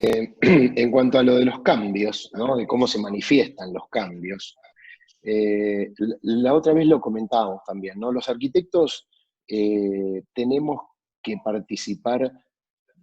En cuanto a lo de los cambios, ¿no? De cómo se manifiestan los cambios, la otra vez lo comentábamos también, ¿no? Los arquitectos tenemos que participar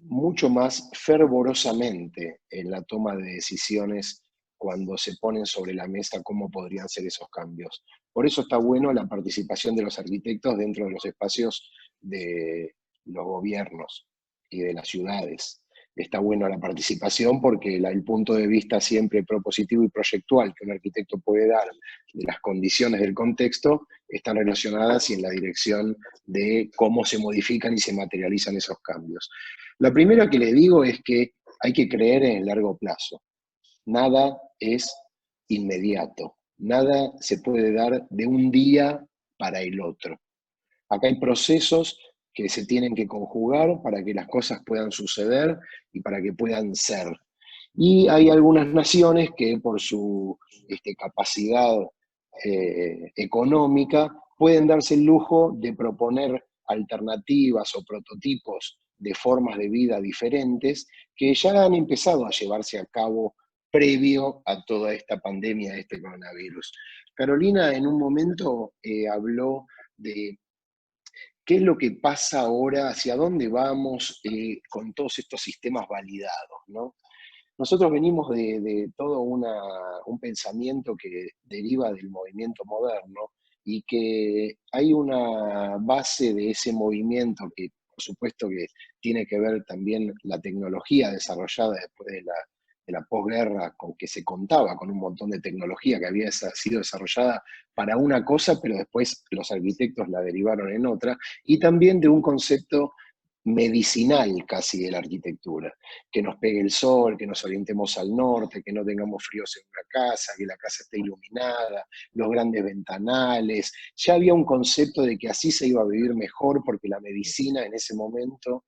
mucho más fervorosamente en la toma de decisiones cuando se ponen sobre la mesa cómo podrían ser esos cambios. Por eso está bueno la participación de los arquitectos dentro de los espacios de los gobiernos y de las ciudades. Está bueno la participación porque el punto de vista siempre propositivo y proyectual que un arquitecto puede dar de las condiciones del contexto están relacionadas y en la dirección de cómo se modifican y se materializan esos cambios. La primera que le digo es que hay que creer en el largo plazo. Nada es inmediato. Nada se puede dar de un día para el otro. Acá hay procesos que se tienen que conjugar para que las cosas puedan suceder y para que puedan ser. Y hay algunas naciones que por su capacidad económica pueden darse el lujo de proponer alternativas o prototipos de formas de vida diferentes que ya han empezado a llevarse a cabo previo a toda esta pandemia, de este coronavirus. Carolina en un momento habló de qué es lo que pasa ahora, hacia dónde vamos con todos estos sistemas validados, ¿no? Nosotros venimos de todo un pensamiento que deriva del movimiento moderno y que hay una base de ese movimiento que, por supuesto, que tiene que ver también la tecnología desarrollada después de la posguerra, con que se contaba con un montón de tecnología que había sido desarrollada para una cosa, pero después los arquitectos la derivaron en otra, y también de un concepto medicinal casi de la arquitectura, que nos pegue el sol, que nos orientemos al norte, que no tengamos fríos en una casa, que la casa esté iluminada, los grandes ventanales. Ya había un concepto de que así se iba a vivir mejor porque la medicina en ese momento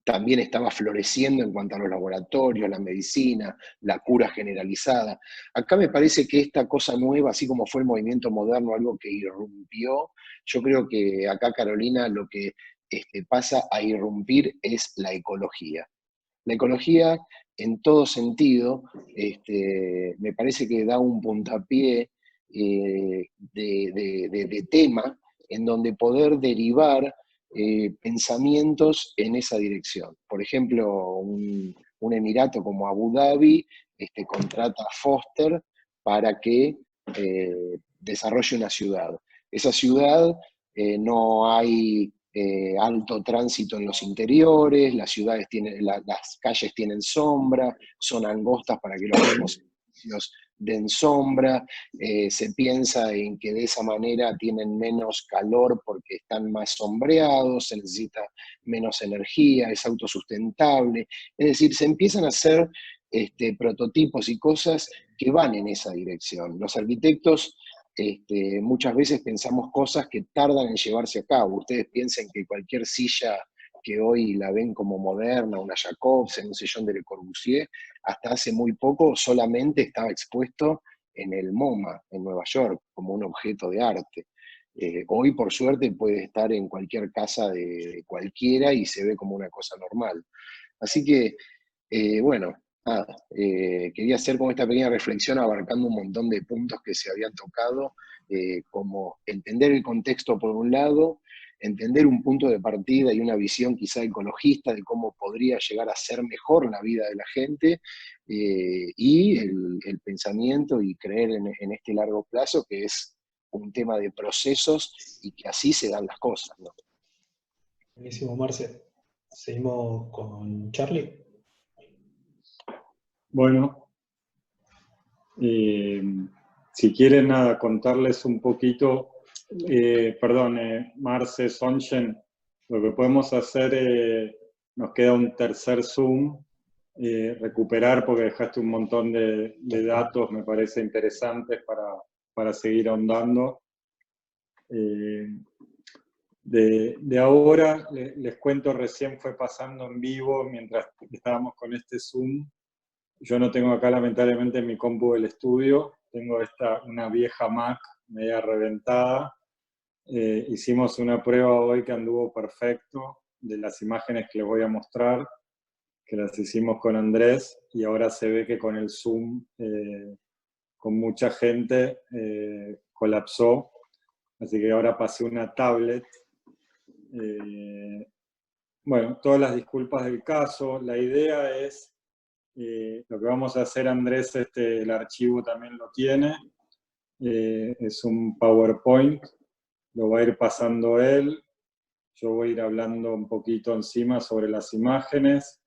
también estaba floreciendo en cuanto a los laboratorios, la medicina, la cura generalizada. Acá me parece que esta cosa nueva, así como fue el movimiento moderno, algo que irrumpió, yo creo que acá, Carolina, lo que pasa a irrumpir es la ecología. La ecología, en todo sentido, me parece que da un puntapié de tema en donde poder derivar pensamientos en esa dirección. Por ejemplo, un emirato como Abu Dhabi contrata a Foster para que desarrolle una ciudad. Esa ciudad no hay alto tránsito en los interiores, las calles tienen sombra, son angostas para que los mismos edificios den sombra, se piensa en que de esa manera tienen menos calor porque están más sombreados, se necesita menos energía, es autosustentable, es decir, se empiezan a hacer prototipos y cosas que van en esa dirección. Los arquitectos muchas veces pensamos cosas que tardan en llevarse a cabo. Ustedes piensen que cualquier silla que hoy la ven como moderna, una Jacobsen, un sillón de Le Corbusier, hasta hace muy poco solamente estaba expuesto en el MoMA, en Nueva York, como un objeto de arte. Hoy, por suerte, puede estar en cualquier casa de cualquiera y se ve como una cosa normal. Así que, bueno, nada, quería hacer como esta pequeña reflexión abarcando un montón de puntos que se habían tocado, como entender el contexto por un lado, entender un punto de partida y una visión quizá ecologista de cómo podría llegar a ser mejor la vida de la gente, y el pensamiento y creer en este largo plazo, que es un tema de procesos y que así se dan las cosas, ¿no? Buenísimo, Marce. Seguimos con Charlie. Bueno, si quieren nada, contarles un poquito, perdón, Marce, Sonchen, lo que podemos hacer, nos queda un tercer Zoom, recuperar porque dejaste un montón de datos, me parece interesantes para seguir ahondando. De ahora, les cuento, recién fue pasando en vivo mientras estábamos con este Zoom. Yo no tengo acá lamentablemente mi compu del estudio, tengo una vieja Mac media reventada. Hicimos una prueba hoy que anduvo perfecto de las imágenes que les voy a mostrar, que las hicimos con Andrés, y ahora se ve que con el Zoom, con mucha gente, colapsó. Así que ahora pasé una tablet. Bueno, todas las disculpas del caso. La idea es, lo que vamos a hacer, Andrés, el archivo también lo tiene. Es un PowerPoint, lo va a ir pasando él. Yo voy a ir hablando un poquito encima sobre las imágenes.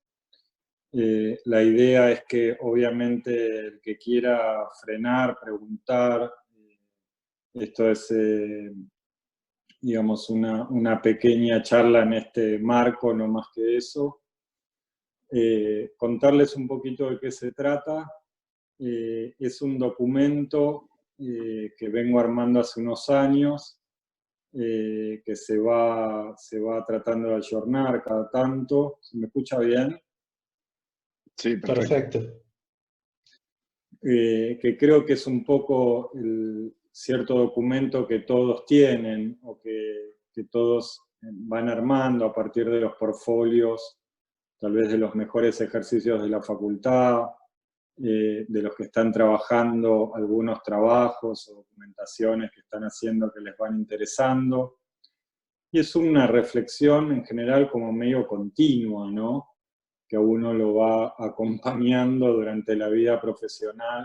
La idea es que obviamente el que quiera frenar, preguntar, esto es, digamos, una pequeña charla en este marco, no más que eso. Contarles un poquito de qué se trata. Es un documento que vengo armando hace unos años, que se va tratando de ayornar cada tanto. ¿Se me escucha bien? Sí, perfecto. Que creo que es un poco el cierto documento que todos tienen, o que todos van armando a partir de los portfolios, tal vez de los mejores ejercicios de la facultad, de los que están trabajando algunos trabajos o documentaciones que están haciendo que les van interesando. Y es una reflexión en general como medio continua, ¿no? Que a uno lo va acompañando durante la vida profesional,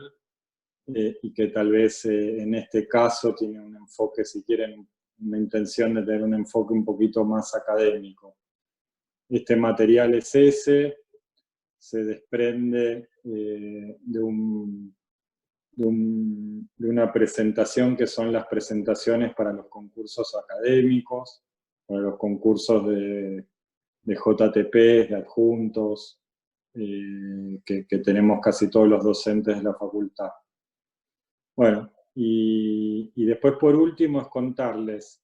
y que tal vez en este caso tiene un enfoque, si quieren, una intención de tener un enfoque un poquito más académico. Este material es ese, se desprende de una presentación que son las presentaciones para los concursos académicos, para los concursos de JTP, de adjuntos, que tenemos casi todos los docentes de la facultad. Bueno, y después por último es contarles,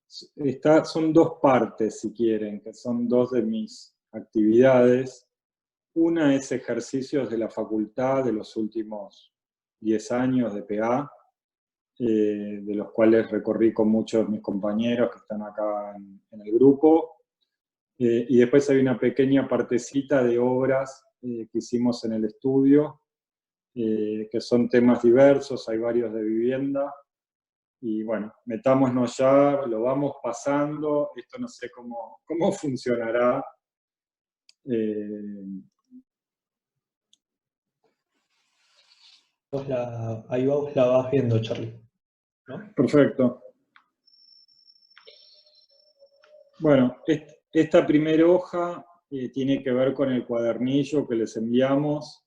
son dos partes, si quieren, que son dos de mis actividades. Una es ejercicios de la facultad de los últimos 10 años de PA, de los cuales recorrí con muchos de mis compañeros que están acá en el grupo. Y después hay una pequeña partecita de obras que hicimos en el estudio, que son temas diversos, hay varios de vivienda. Y bueno, metámonos ya, lo vamos pasando, esto no sé cómo funcionará. Ahí vos la vas viendo, Charlie, ¿no? Perfecto. Bueno, esta primera hoja tiene que ver con el cuadernillo que les enviamos.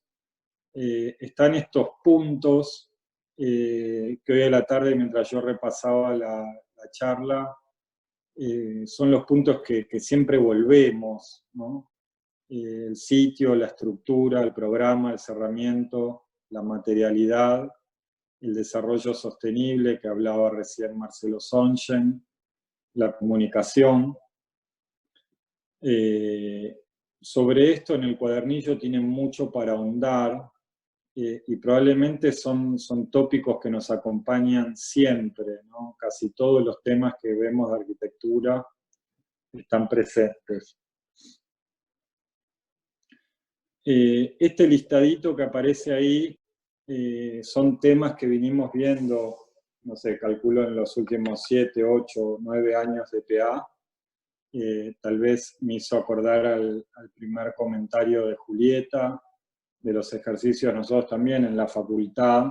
Están estos puntos que hoy a la tarde, mientras yo repasaba la charla, son los puntos que siempre volvemos, ¿no? El sitio, la estructura, el programa, el cerramiento, la materialidad, el desarrollo sostenible, que hablaba recién Marcelo Sonchen, la comunicación. Sobre esto en el cuadernillo tienen mucho para ahondar, y probablemente son tópicos que nos acompañan siempre, ¿no? Casi todos los temas que vemos de arquitectura están presentes. Este listadito que aparece ahí son temas que vinimos viendo, no sé, calculo en los últimos 7, 8, 9 años de PA. Tal vez me hizo acordar al primer comentario de Julieta, de los ejercicios nosotros también en la facultad.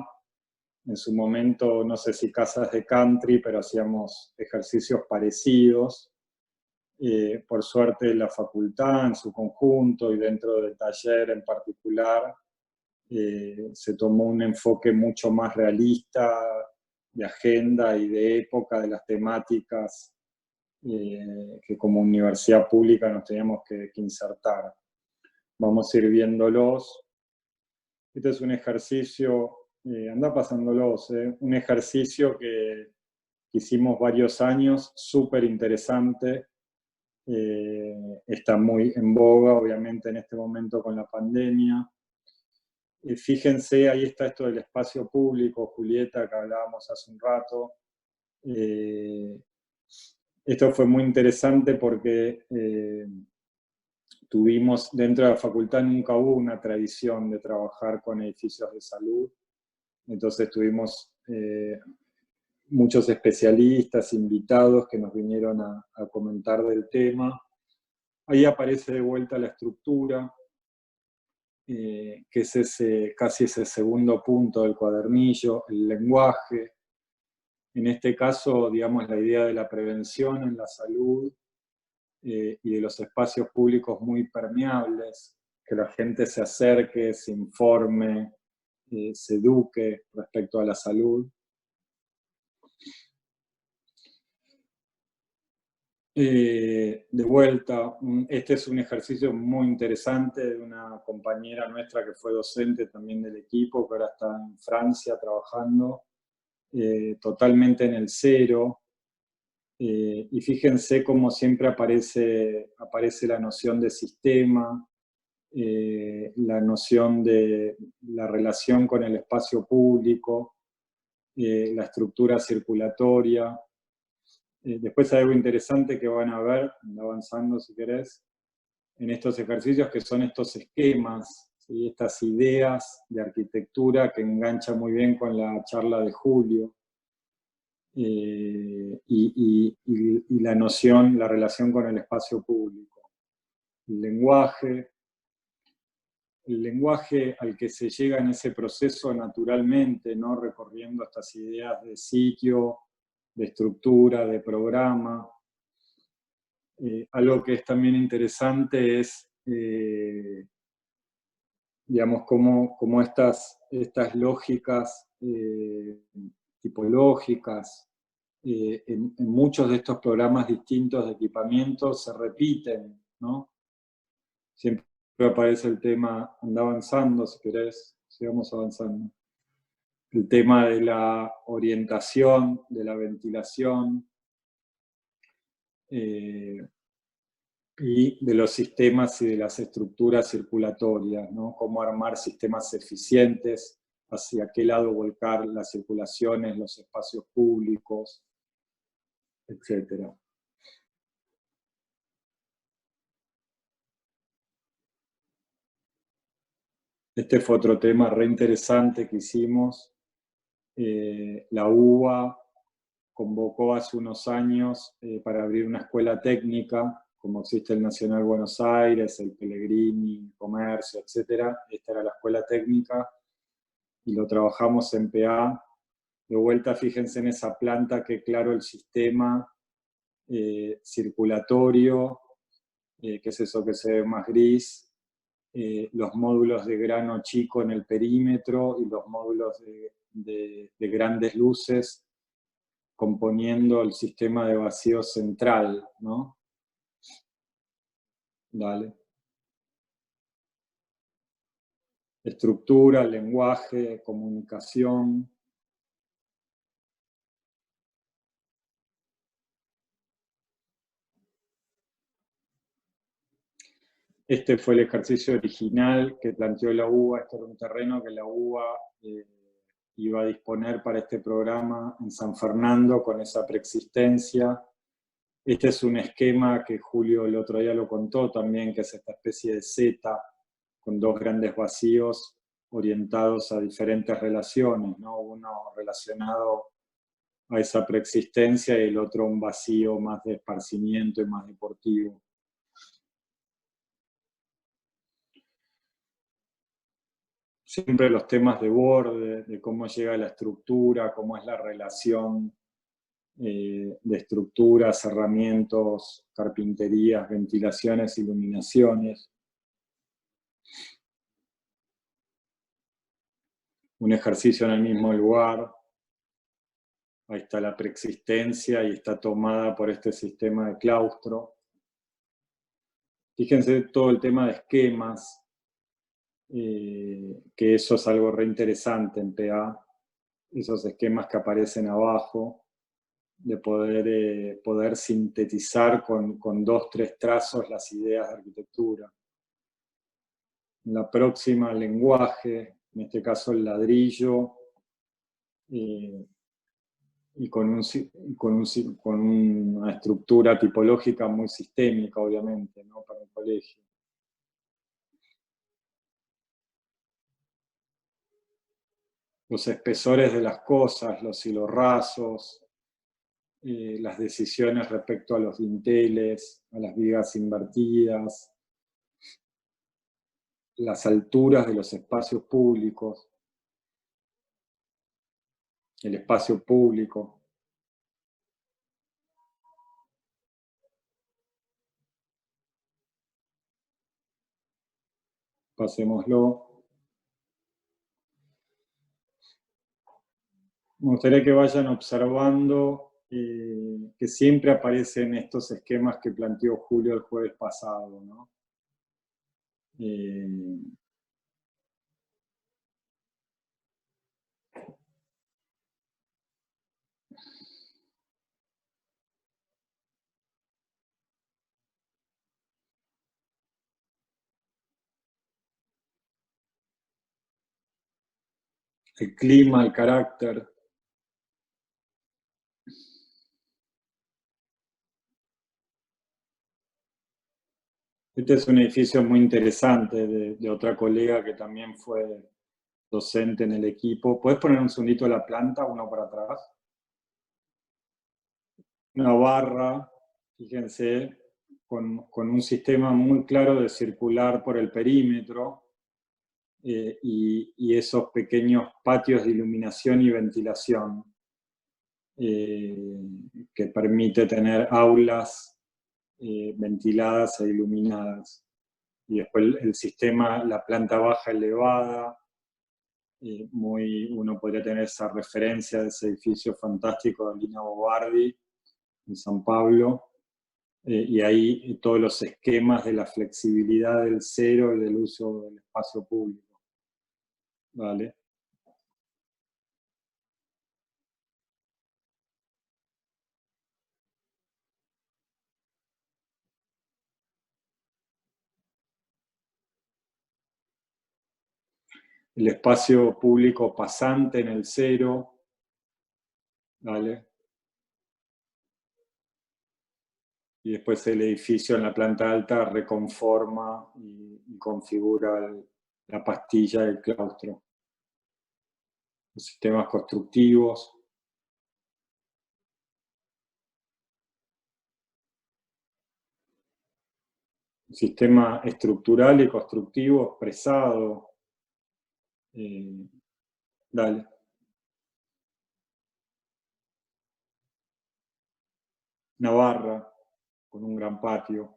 En su momento, no sé si casas de country, pero hacíamos ejercicios parecidos. Por suerte la facultad en su conjunto y dentro del taller en particular, se tomó un enfoque mucho más realista de agenda y de época de las temáticas que como universidad pública nos teníamos que insertar. Vamos a ir viéndolos. Este es un ejercicio, anda pasándolos, un ejercicio que hicimos varios años, súper interesante. Está muy en boga, obviamente, en este momento con la pandemia. Fíjense, ahí está esto del espacio público, Julieta, que hablábamos hace un rato. Esto fue muy interesante porque tuvimos, dentro de la facultad nunca hubo una tradición de trabajar con edificios de salud, entonces tuvimos muchos especialistas, invitados que nos vinieron a comentar del tema. Ahí aparece de vuelta la estructura, que es casi ese segundo punto del cuadernillo, el lenguaje. En este caso, digamos, la idea de la prevención en la salud y de los espacios públicos muy permeables, que la gente se acerque, se informe, se eduque respecto a la salud. De vuelta, este es un ejercicio muy interesante de una compañera nuestra que fue docente también del equipo, que ahora está en Francia trabajando, totalmente en el cero. Y fíjense cómo siempre aparece la noción de sistema, la noción de la relación con el espacio público, la estructura circulatoria. Después hay algo interesante que van a ver, avanzando si querés, en estos ejercicios, que son estos esquemas, ¿sí? Estas ideas de arquitectura que enganchan muy bien con la charla de Julio, y la noción, la relación con el espacio público. El lenguaje al que se llega en ese proceso naturalmente, ¿no? Recorriendo estas ideas de sitio, de estructura, de programa. Algo que es también interesante es, digamos, cómo estas lógicas tipológicas en muchos de estos programas distintos de equipamiento se repiten, ¿no? Siempre aparece el tema, anda avanzando si querés, sigamos avanzando. El tema de la orientación, de la ventilación, y de los sistemas y de las estructuras circulatorias, ¿no? Cómo armar sistemas eficientes, hacia qué lado volcar las circulaciones, los espacios públicos, etc. Este fue otro tema re interesante que hicimos. La UBA convocó hace unos años para abrir una escuela técnica, como existe el Nacional Buenos Aires, el Pellegrini, Comercio, etc. Esta era la escuela técnica y lo trabajamos en PA. De vuelta, fíjense en esa planta que claro el sistema circulatorio, que es eso que se ve más gris, los módulos de grano chico en el perímetro y los módulos de grandes luces componiendo el sistema de vacío central, ¿no? Dale. Estructura, lenguaje, comunicación. Este fue el ejercicio original que planteó la UBA. Este era un terreno que la UBA iba a disponer para este programa en San Fernando con esa preexistencia. Este es un esquema que Julio el otro día lo contó también, que es esta especie de Z con dos grandes vacíos orientados a diferentes relaciones, ¿no? Uno relacionado a esa preexistencia y el otro un vacío más de esparcimiento y más deportivo. Siempre los temas de borde, de cómo llega la estructura, cómo es la relación de estructuras, herramientas, carpinterías, ventilaciones, iluminaciones. Un ejercicio en el mismo lugar. Ahí está la preexistencia y está tomada por este sistema de claustro. Fíjense todo el tema de esquemas, que eso es algo re interesante en PA, esos esquemas que aparecen abajo, de poder sintetizar con 2, 3 trazos las ideas de arquitectura. La próxima, lenguaje, en este caso el ladrillo, y con una estructura tipológica muy sistémica, obviamente, ¿no? Para el colegio. los espesores de las cosas, los hilos rasos, las decisiones respecto a los dinteles, a las vigas invertidas, las alturas de los espacios públicos, el espacio público. Pasémoslo. Me gustaría que vayan observando que siempre aparecen estos esquemas que planteó Julio el jueves pasado, ¿no? El clima, el carácter. Este es un edificio muy interesante de otra colega que también fue docente en el equipo. ¿Puedes poner un segundito la planta, uno para atrás? Una barra, fíjense, con un sistema muy claro de circular por el perímetro y esos pequeños patios de iluminación y ventilación que permite tener aulas ventiladas e iluminadas. Y después el sistema, la planta baja elevada, uno podría tener esa referencia de ese edificio fantástico de Lina Bobardi en San Pablo, y ahí todos los esquemas de la flexibilidad del cero y del uso del espacio público. ¿Vale? El espacio público pasante en el cero, ¿vale? Y después el edificio en la planta alta reconforma y configura la pastilla del claustro. Los sistemas constructivos. El sistema estructural y constructivo expresado. Dale. Navarra, con un gran patio.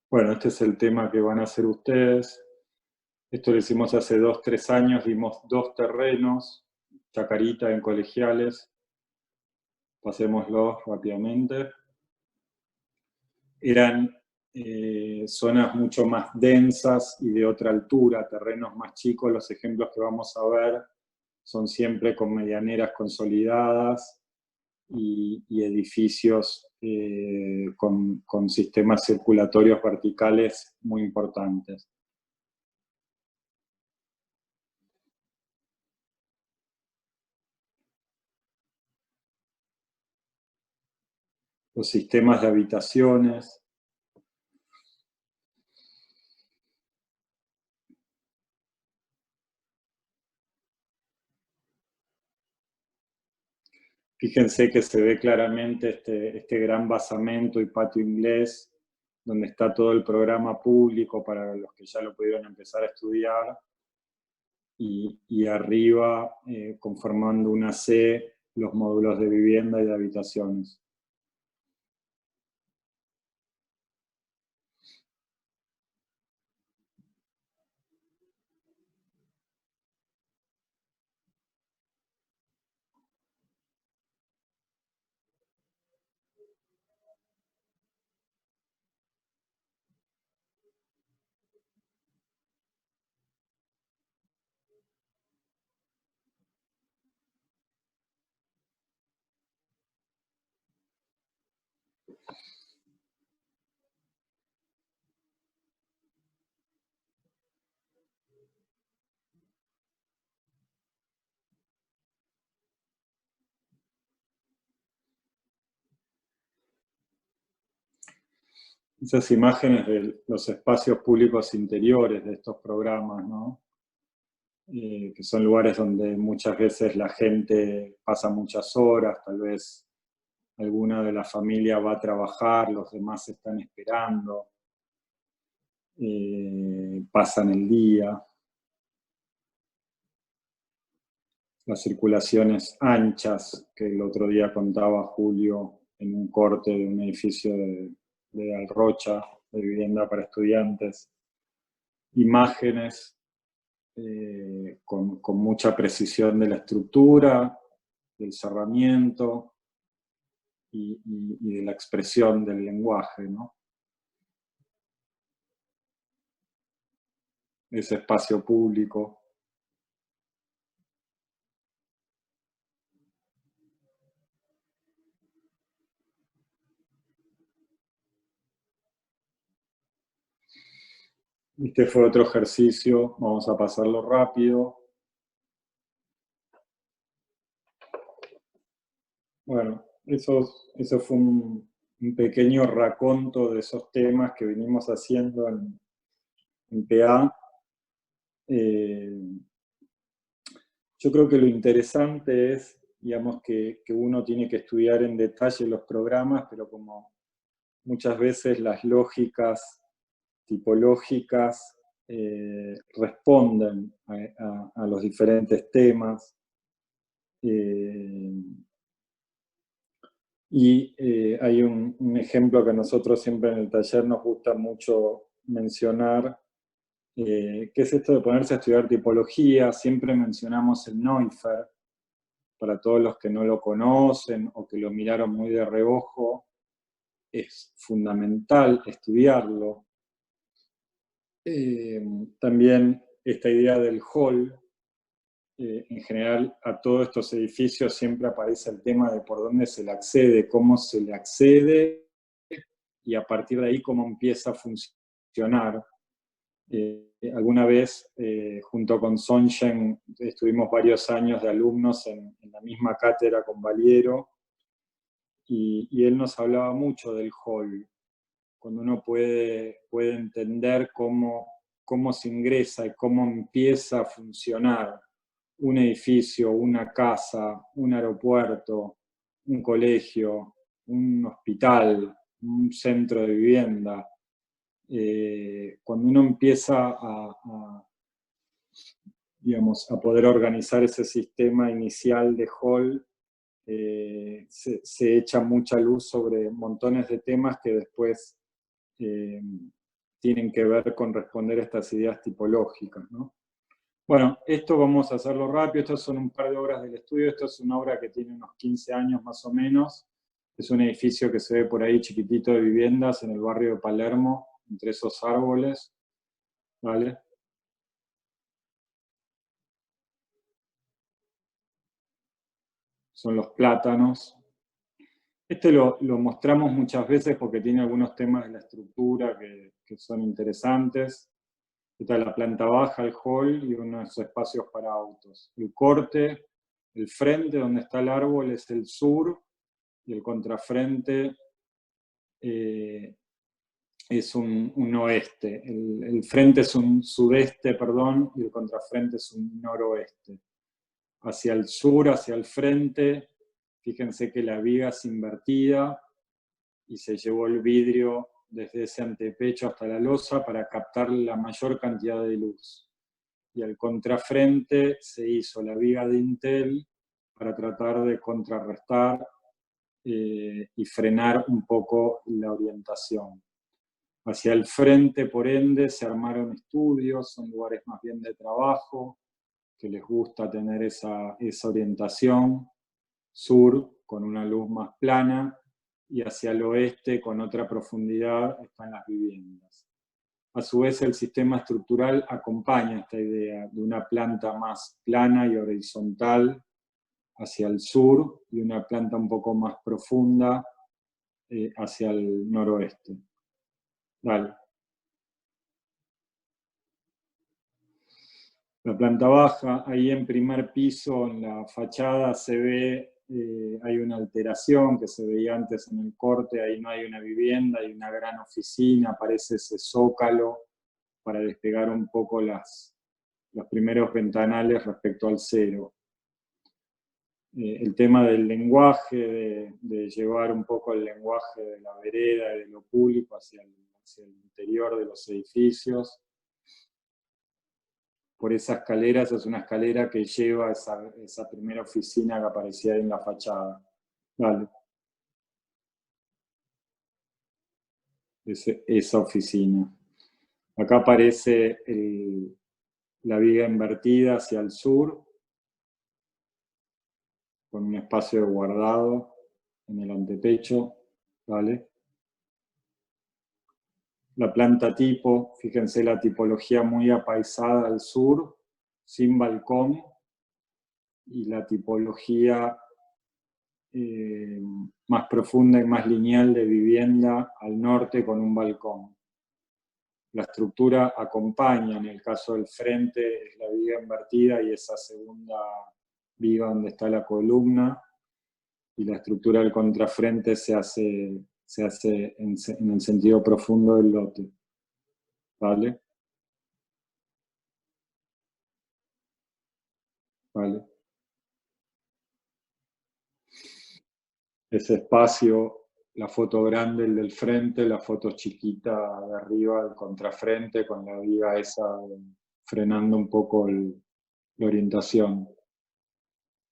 Bueno, este es el tema que van a hacer ustedes. Esto lo hicimos hace 2, 3 años, dimos 2 terrenos, Chacarita en Colegiales. Pasémoslo rápidamente. Eran zonas mucho más densas y de otra altura, terrenos más chicos. Los ejemplos que vamos a ver son siempre con medianeras consolidadas y edificios con sistemas circulatorios verticales muy importantes. Los sistemas de habitaciones. Fíjense que se ve claramente este gran basamento y patio inglés, donde está todo el programa público para los que ya lo pudieron empezar a estudiar, y arriba, conformando una C, los módulos de vivienda y de habitaciones. esas imágenes de los espacios públicos interiores de estos programas, ¿no? Que son lugares donde muchas veces la gente pasa muchas horas, tal vez alguna de la familia va a trabajar, los demás están esperando, pasan el día. Las circulaciones anchas, que el otro día contaba Julio en un corte de un edificio de Alrocha, de vivienda para estudiantes. Imágenes con mucha precisión de la estructura, del cerramiento y de la expresión del lenguaje, ¿no? Ese espacio público. Este fue otro ejercicio, vamos a pasarlo rápido. Bueno, eso fue un pequeño raconto de esos temas que venimos haciendo en PA. Yo creo que lo interesante es, digamos, que uno tiene que estudiar en detalle los programas, pero como muchas veces las lógicas tipológicas responden a los diferentes temas. Hay un ejemplo que a nosotros siempre en el taller nos gusta mucho mencionar, que es esto de ponerse a estudiar tipología. Siempre mencionamos el Neuffer, para todos los que no lo conocen o que lo miraron muy de reojo, es fundamental estudiarlo. También esta idea del hall, en general a todos estos edificios siempre aparece el tema de por dónde se le accede, cómo se le accede, y a partir de ahí cómo empieza a funcionar. Alguna vez, junto con Sonchen, estuvimos varios años de alumnos en la misma cátedra con Valiero, y él nos hablaba mucho del hall, cuando uno puede entender cómo se ingresa y cómo empieza a funcionar un edificio, una casa, un aeropuerto, un colegio, un hospital, un centro de vivienda. Cuando uno empieza digamos, a poder organizar ese sistema inicial de hall, se echa mucha luz sobre montones de temas que después tienen que ver con responder a estas ideas tipológicas, ¿no? Bueno, esto vamos a hacerlo rápido. Estas son un par de obras del estudio. Esto es una obra que tiene unos 15 años más o menos. Es un edificio que se ve por ahí chiquitito de viviendas en el barrio de Palermo, entre esos árboles. ¿Vale? Son los plátanos. Este lo mostramos muchas veces porque tiene algunos temas de la estructura que son interesantes. Esta es la planta baja, el hall y unos espacios para autos. El corte, el frente donde está el árbol es el sur y el contrafrente es un oeste. El frente es un sudeste, perdón, y el contrafrente es un noroeste. Hacia el sur, hacia el frente, fíjense que la viga es invertida y se llevó el vidrio desde ese antepecho hasta la losa para captar la mayor cantidad de luz. Y al contrafrente se hizo la viga de Intel para tratar de contrarrestar y frenar un poco la orientación. Hacia el frente, por ende, se armaron estudios, son lugares más bien de trabajo, que les gusta tener esa orientación. Sur, con una luz más plana, y hacia el oeste, con otra profundidad, están las viviendas. A su vez, el sistema estructural acompaña esta idea de una planta más plana y horizontal hacia el sur y una planta un poco más profunda hacia el noroeste. Dale. La planta baja, ahí en primer piso, en la fachada, se ve hay una alteración que se veía antes en el corte, ahí no hay una vivienda, hay una gran oficina, aparece ese zócalo para despegar un poco los primeros ventanales respecto al cero. El tema del lenguaje, de llevar un poco el lenguaje de la vereda y de lo público hacia el interior de los edificios. Por esa escalera, esa es una escalera que lleva esa primera oficina que aparecía ahí en la fachada. Vale. Esa oficina. Acá aparece la viga invertida hacia el sur, con un espacio de guardado en el antepecho, ¿vale? La planta tipo, fíjense la tipología muy apaisada al sur, sin balcón, y la tipología más profunda y más lineal de vivienda al norte con un balcón. La estructura acompaña, en el caso del frente es la viga invertida y esa segunda viga donde está la columna, y la estructura del contrafrente se hace en el sentido profundo del lote. ¿Vale? ¿Vale? Ese espacio, la foto grande, el del frente, la foto chiquita de arriba, el contrafrente, con la viga esa frenando un poco la orientación.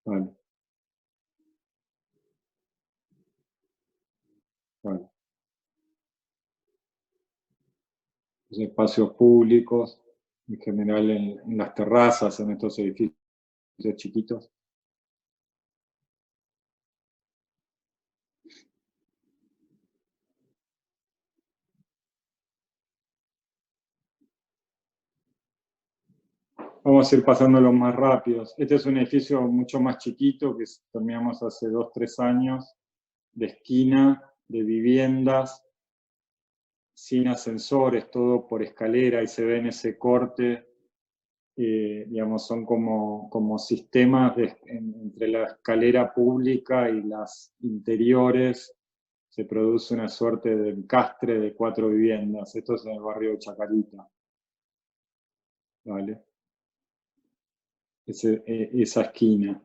Vale. Vale. Los espacios públicos, en general en las terrazas, en estos edificios chiquitos. Vamos a ir pasando los más rápidos. Este es un edificio mucho más chiquito que terminamos hace 2-3 años, de esquina, de viviendas, sin ascensores, todo por escalera, y se ve en ese corte, digamos, son como sistemas entre la escalera pública y las interiores, se produce una suerte de encastre de 4 viviendas. Esto es en el barrio de Chacarita. ¿Vale? Esa esquina.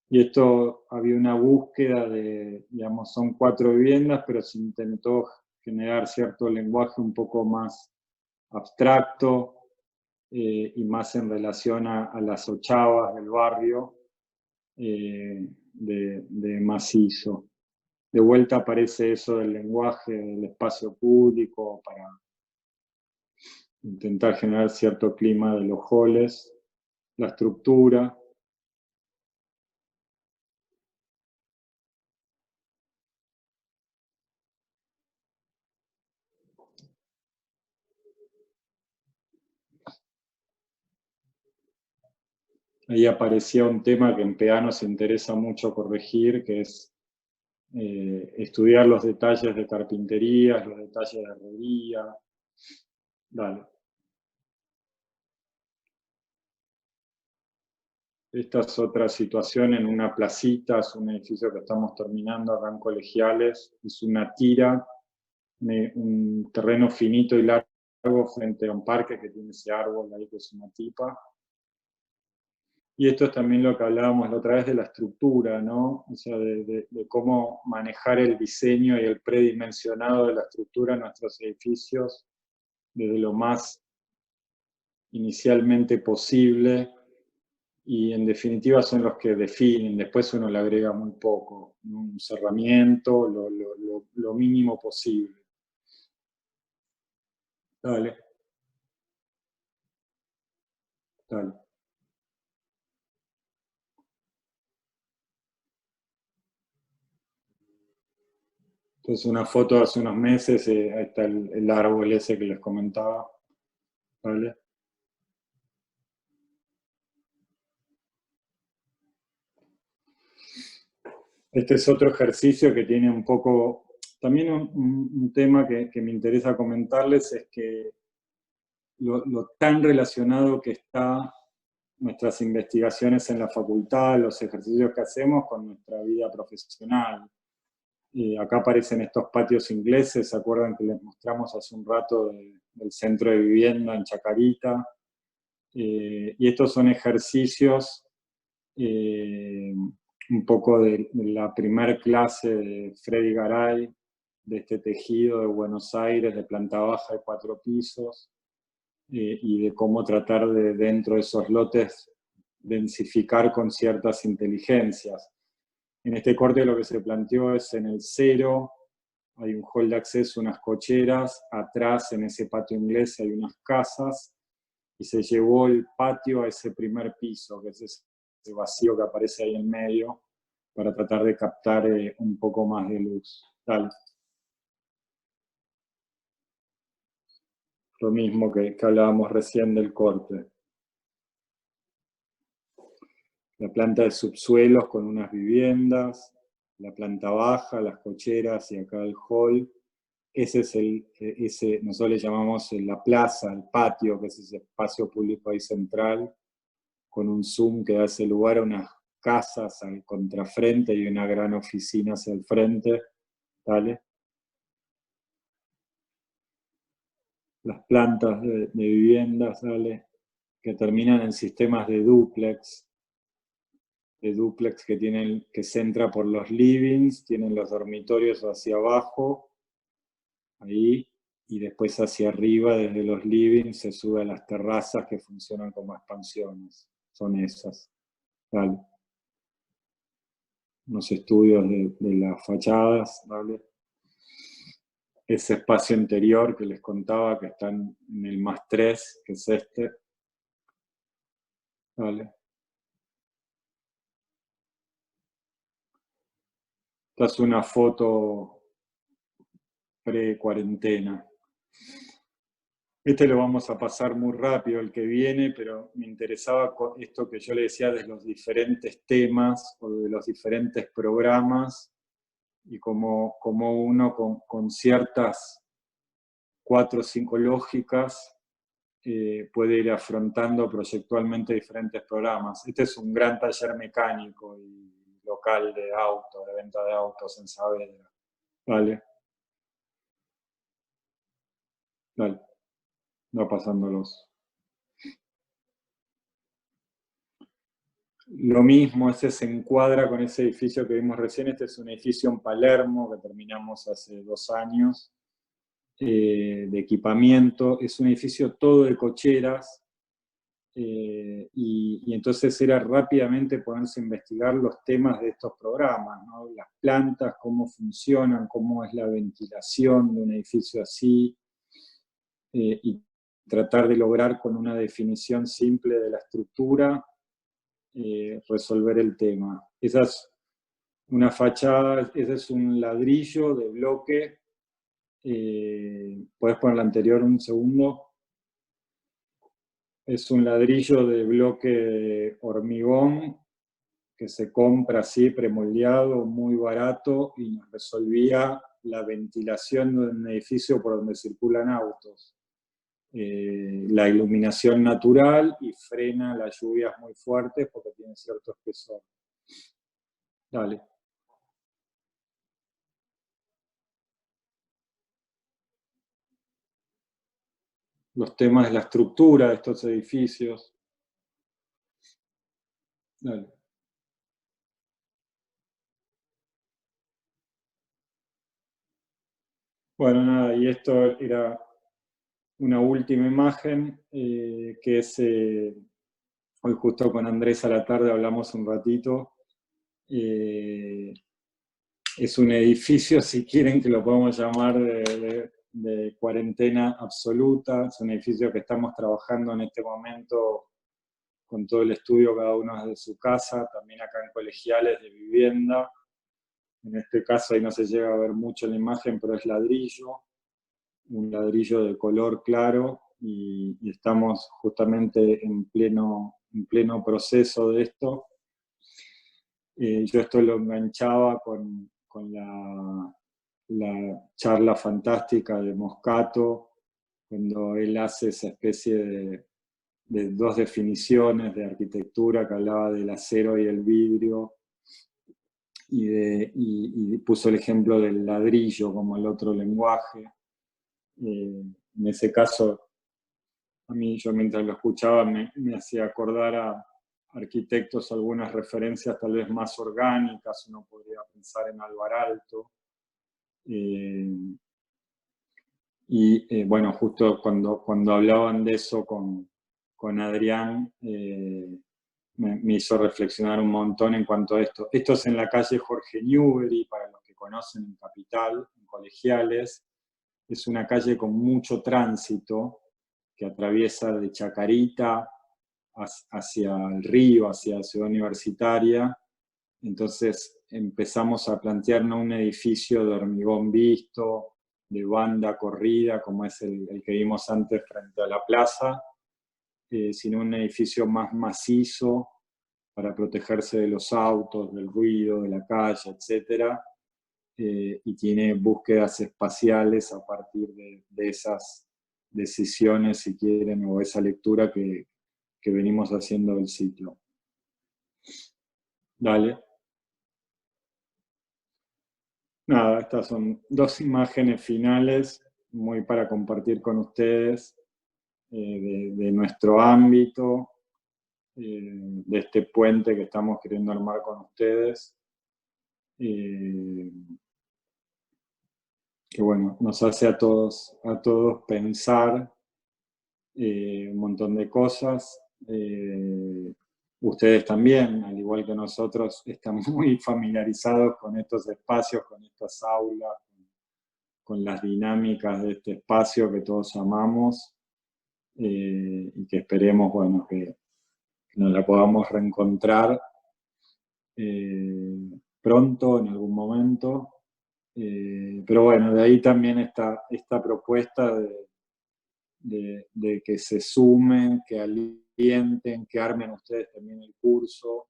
Y esto había una búsqueda de, digamos, son 4 viviendas, pero se intentó generar cierto lenguaje un poco más abstracto y más en relación a las ochavas del barrio de macizo. De vuelta aparece eso del lenguaje del espacio público para intentar generar cierto clima de los halls, la estructura. Ahí aparecía un tema que en PA nos interesa mucho corregir, que es estudiar los detalles de carpintería, los detalles de herrería. Dale. Esta es otra situación en una placita, es un edificio que estamos terminando acá en Colegiales, es una tira, un terreno finito y largo frente a un parque que tiene ese árbol ahí que es una tipa. Y esto es también lo que hablábamos la otra vez de la estructura, ¿no? O sea, de cómo manejar el diseño y el predimensionado de la estructura en nuestros edificios desde lo más inicialmente posible, y en definitiva son los que definen, después uno le agrega muy poco, ¿no? Un cerramiento, lo mínimo posible. Dale. Dale. Entonces una foto de hace unos meses, ahí está el árbol ese que les comentaba. ¿Vale? Este es otro ejercicio que tiene un poco, también un tema que me interesa comentarles, es que lo tan relacionado que está nuestras investigaciones en la facultad, los ejercicios que hacemos con nuestra vida profesional. Acá aparecen estos patios ingleses, ¿se acuerdan que les mostramos hace un rato del centro de vivienda en Chacarita? Y estos son ejercicios un poco de la primer clase de Freddy Garay, de este tejido de Buenos Aires, de planta baja de 4 pisos, y de cómo tratar de, dentro de esos lotes, densificar con ciertas inteligencias. En este corte lo que se planteó es en el 0, hay un hall de acceso, unas cocheras, atrás en ese patio inglés hay unas casas, y se llevó el patio a ese primer piso, que es ese vacío que aparece ahí en medio, para tratar de captar un poco más de luz. Dale. Lo mismo que hablábamos recién del corte. La planta de subsuelos con unas viviendas, la planta baja, las cocheras y acá el hall. Ese es nosotros le llamamos la plaza, el patio, que es ese espacio público ahí central, con un zoom que da ese lugar a unas casas al contrafrente y una gran oficina hacia el frente. ¿Vale? Las plantas de viviendas, ¿vale? Que terminan en sistemas de dúplex que se entra por los livings, tienen los dormitorios hacia abajo, ahí, y después hacia arriba, desde los livings, se sube a las terrazas que funcionan como expansiones. Son esas. ¿Vale? Unos estudios de las fachadas, ¿vale? Ese espacio interior que les contaba, que está en el +3, que es este. ¿Vale? Esta es una foto pre-cuarentena. Este lo vamos a pasar muy rápido, el que viene, pero me interesaba esto que yo le decía de los diferentes temas o de los diferentes programas y como uno con ciertas 4 o 5 lógicas puede ir afrontando proyectualmente diferentes programas. Este es un gran taller mecánico y local de autos, de venta de autos en Saavedra. ¿Vale? Dale. Va pasándolos. Lo mismo, ese se encuadra con ese edificio que vimos recién. Este es un edificio en Palermo que terminamos hace 2 años, de equipamiento. Es un edificio todo de cocheras, y entonces era rápidamente ponerse a investigar los temas de estos programas, ¿no? Las plantas, cómo funcionan, cómo es la ventilación de un edificio así, y tratar de lograr con una definición simple de la estructura resolver el tema. Esa es una fachada, ese es un ladrillo de bloque. ¿Puedes poner la anterior un segundo? Es un ladrillo de bloque de hormigón que se compra así, premoldeado, muy barato, y nos resolvía la ventilación de un edificio por donde circulan autos. La iluminación natural y frena las lluvias muy fuertes porque tiene cierto espesor. Dale. Los temas de la estructura de estos edificios. Dale. Bueno, nada, y esto era una última imagen, que es, hoy justo con Andrés a la tarde hablamos un ratito. Es un edificio, si quieren que lo podemos llamar de cuarentena absoluta. Es un edificio que estamos trabajando en este momento con todo el estudio, cada uno desde su casa, también acá en Colegiales de vivienda. En este caso ahí no se llega a ver mucho en la imagen, pero es ladrillo, un ladrillo de color claro, y estamos justamente en pleno proceso de esto. Yo esto lo enganchaba con la charla fantástica de Moscato, cuando él hace esa especie de dos definiciones de arquitectura que hablaba del acero y el vidrio, y puso el ejemplo del ladrillo como el otro lenguaje. En ese caso, a mí, yo mientras lo escuchaba me hacía acordar a arquitectos algunas referencias tal vez más orgánicas. Uno podría pensar en Alvar Aalto. Bueno, justo cuando hablaban de eso con Adrián, me hizo reflexionar un montón en cuanto a esto. Esto es en la calle Jorge Newbery, para los que conocen en Capital, en Colegiales. Es una calle con mucho tránsito que atraviesa de Chacarita hacia el río, hacia la ciudad universitaria. Entonces empezamos a plantearnos un edificio de hormigón visto, de banda corrida, como es el que vimos antes frente a la plaza, sino un edificio más macizo para protegerse de los autos, del ruido, de la calle, etc. Y tiene búsquedas espaciales a partir de esas decisiones, si quieren, o esa lectura que venimos haciendo del sitio. Dale. Nada, estas son dos imágenes finales, muy para compartir con ustedes, de nuestro ámbito, de este puente que estamos queriendo armar con ustedes. Que bueno, nos hace a todos pensar un montón de cosas. Ustedes también, al igual que nosotros, están muy familiarizados con estos espacios, con estas aulas, con las dinámicas de este espacio que todos amamos, y que esperemos, bueno, que nos la podamos reencontrar pronto, en algún momento. Pero bueno, de ahí también está esta propuesta de que se sumen, que alienten, que armen ustedes también el curso,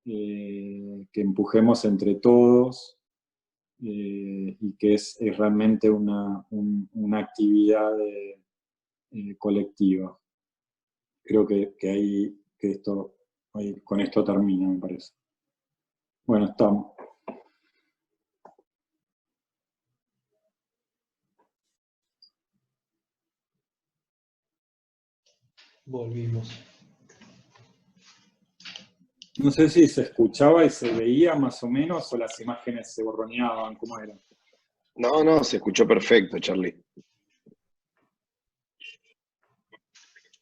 que empujemos entre todos, y que es realmente una actividad colectiva. Creo que con esto termina, me parece. Bueno, estamos. Volvimos. No sé si se escuchaba y se veía más o menos, o las imágenes se borroneaban, ¿cómo era? No, se escuchó perfecto, Charlie.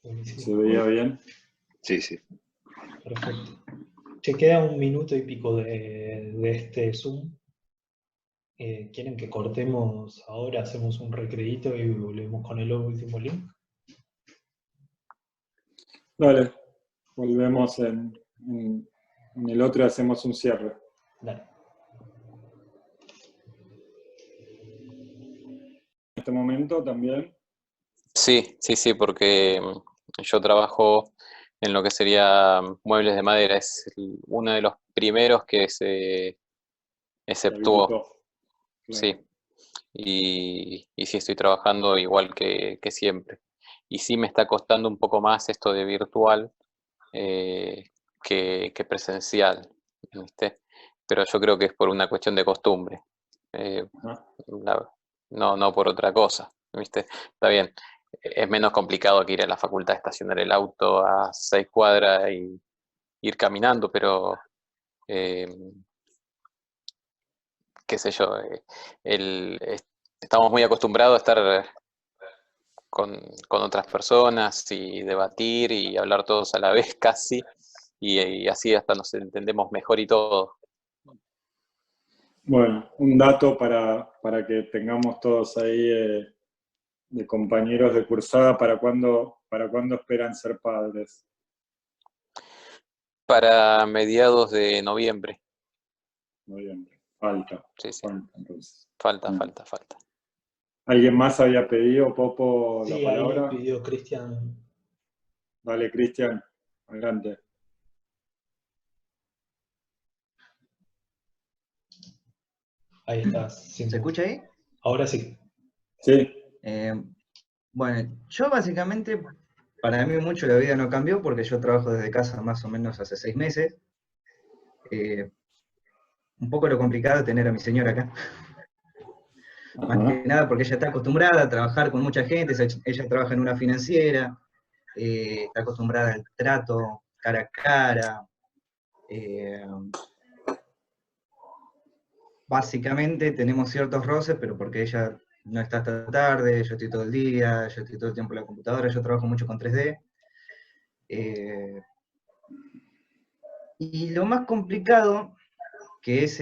Buenísimo. ¿Se veía bien? Sí. Perfecto. Che, queda 1 minuto y pico de este Zoom. ¿Quieren que cortemos ahora? Hacemos un recreíto y volvemos con el último link. Dale, volvemos en el otro y hacemos un cierre. Dale. En este momento también. Sí, porque yo trabajo en lo que sería muebles de madera. Es uno de los primeros que se exceptuó. Claro. Sí. Y sí estoy trabajando igual que siempre. Y sí me está costando un poco más esto de virtual que presencial, ¿viste? Pero yo creo que es por una cuestión de costumbre. No por otra cosa, ¿viste? Está bien. Es menos complicado que ir a la facultad a estacionar el auto a 6 cuadras y ir caminando, pero qué sé yo, estamos muy acostumbrados a estar con otras personas y debatir y hablar todos a la vez casi, y así hasta nos entendemos mejor y todo. Bueno, un dato para que tengamos todos ahí de compañeros de cursada, ¿para cuándo esperan ser padres? Para mediados de noviembre. Noviembre. Falta. Sí. Falta, entonces. Falta. ¿Alguien más había pedido, Popo, Sí, la palabra? ahí pidió Cristian. Dale, Cristian, adelante. Ahí estás. ¿Se escucha ahí? Ahora sí. Sí. Bueno, yo básicamente para mí mucho la vida no cambió porque yo trabajo desde casa más o menos hace 6 meses. Un poco lo complicado es tener a mi señora acá. Más que nada porque ella está acostumbrada a trabajar con mucha gente, ella trabaja en una financiera, está acostumbrada al trato cara a cara. Básicamente tenemos ciertos roces, pero porque ella no está hasta tarde, yo estoy todo el día, yo estoy todo el tiempo en la computadora, yo trabajo mucho con 3D. Y lo más complicado, que es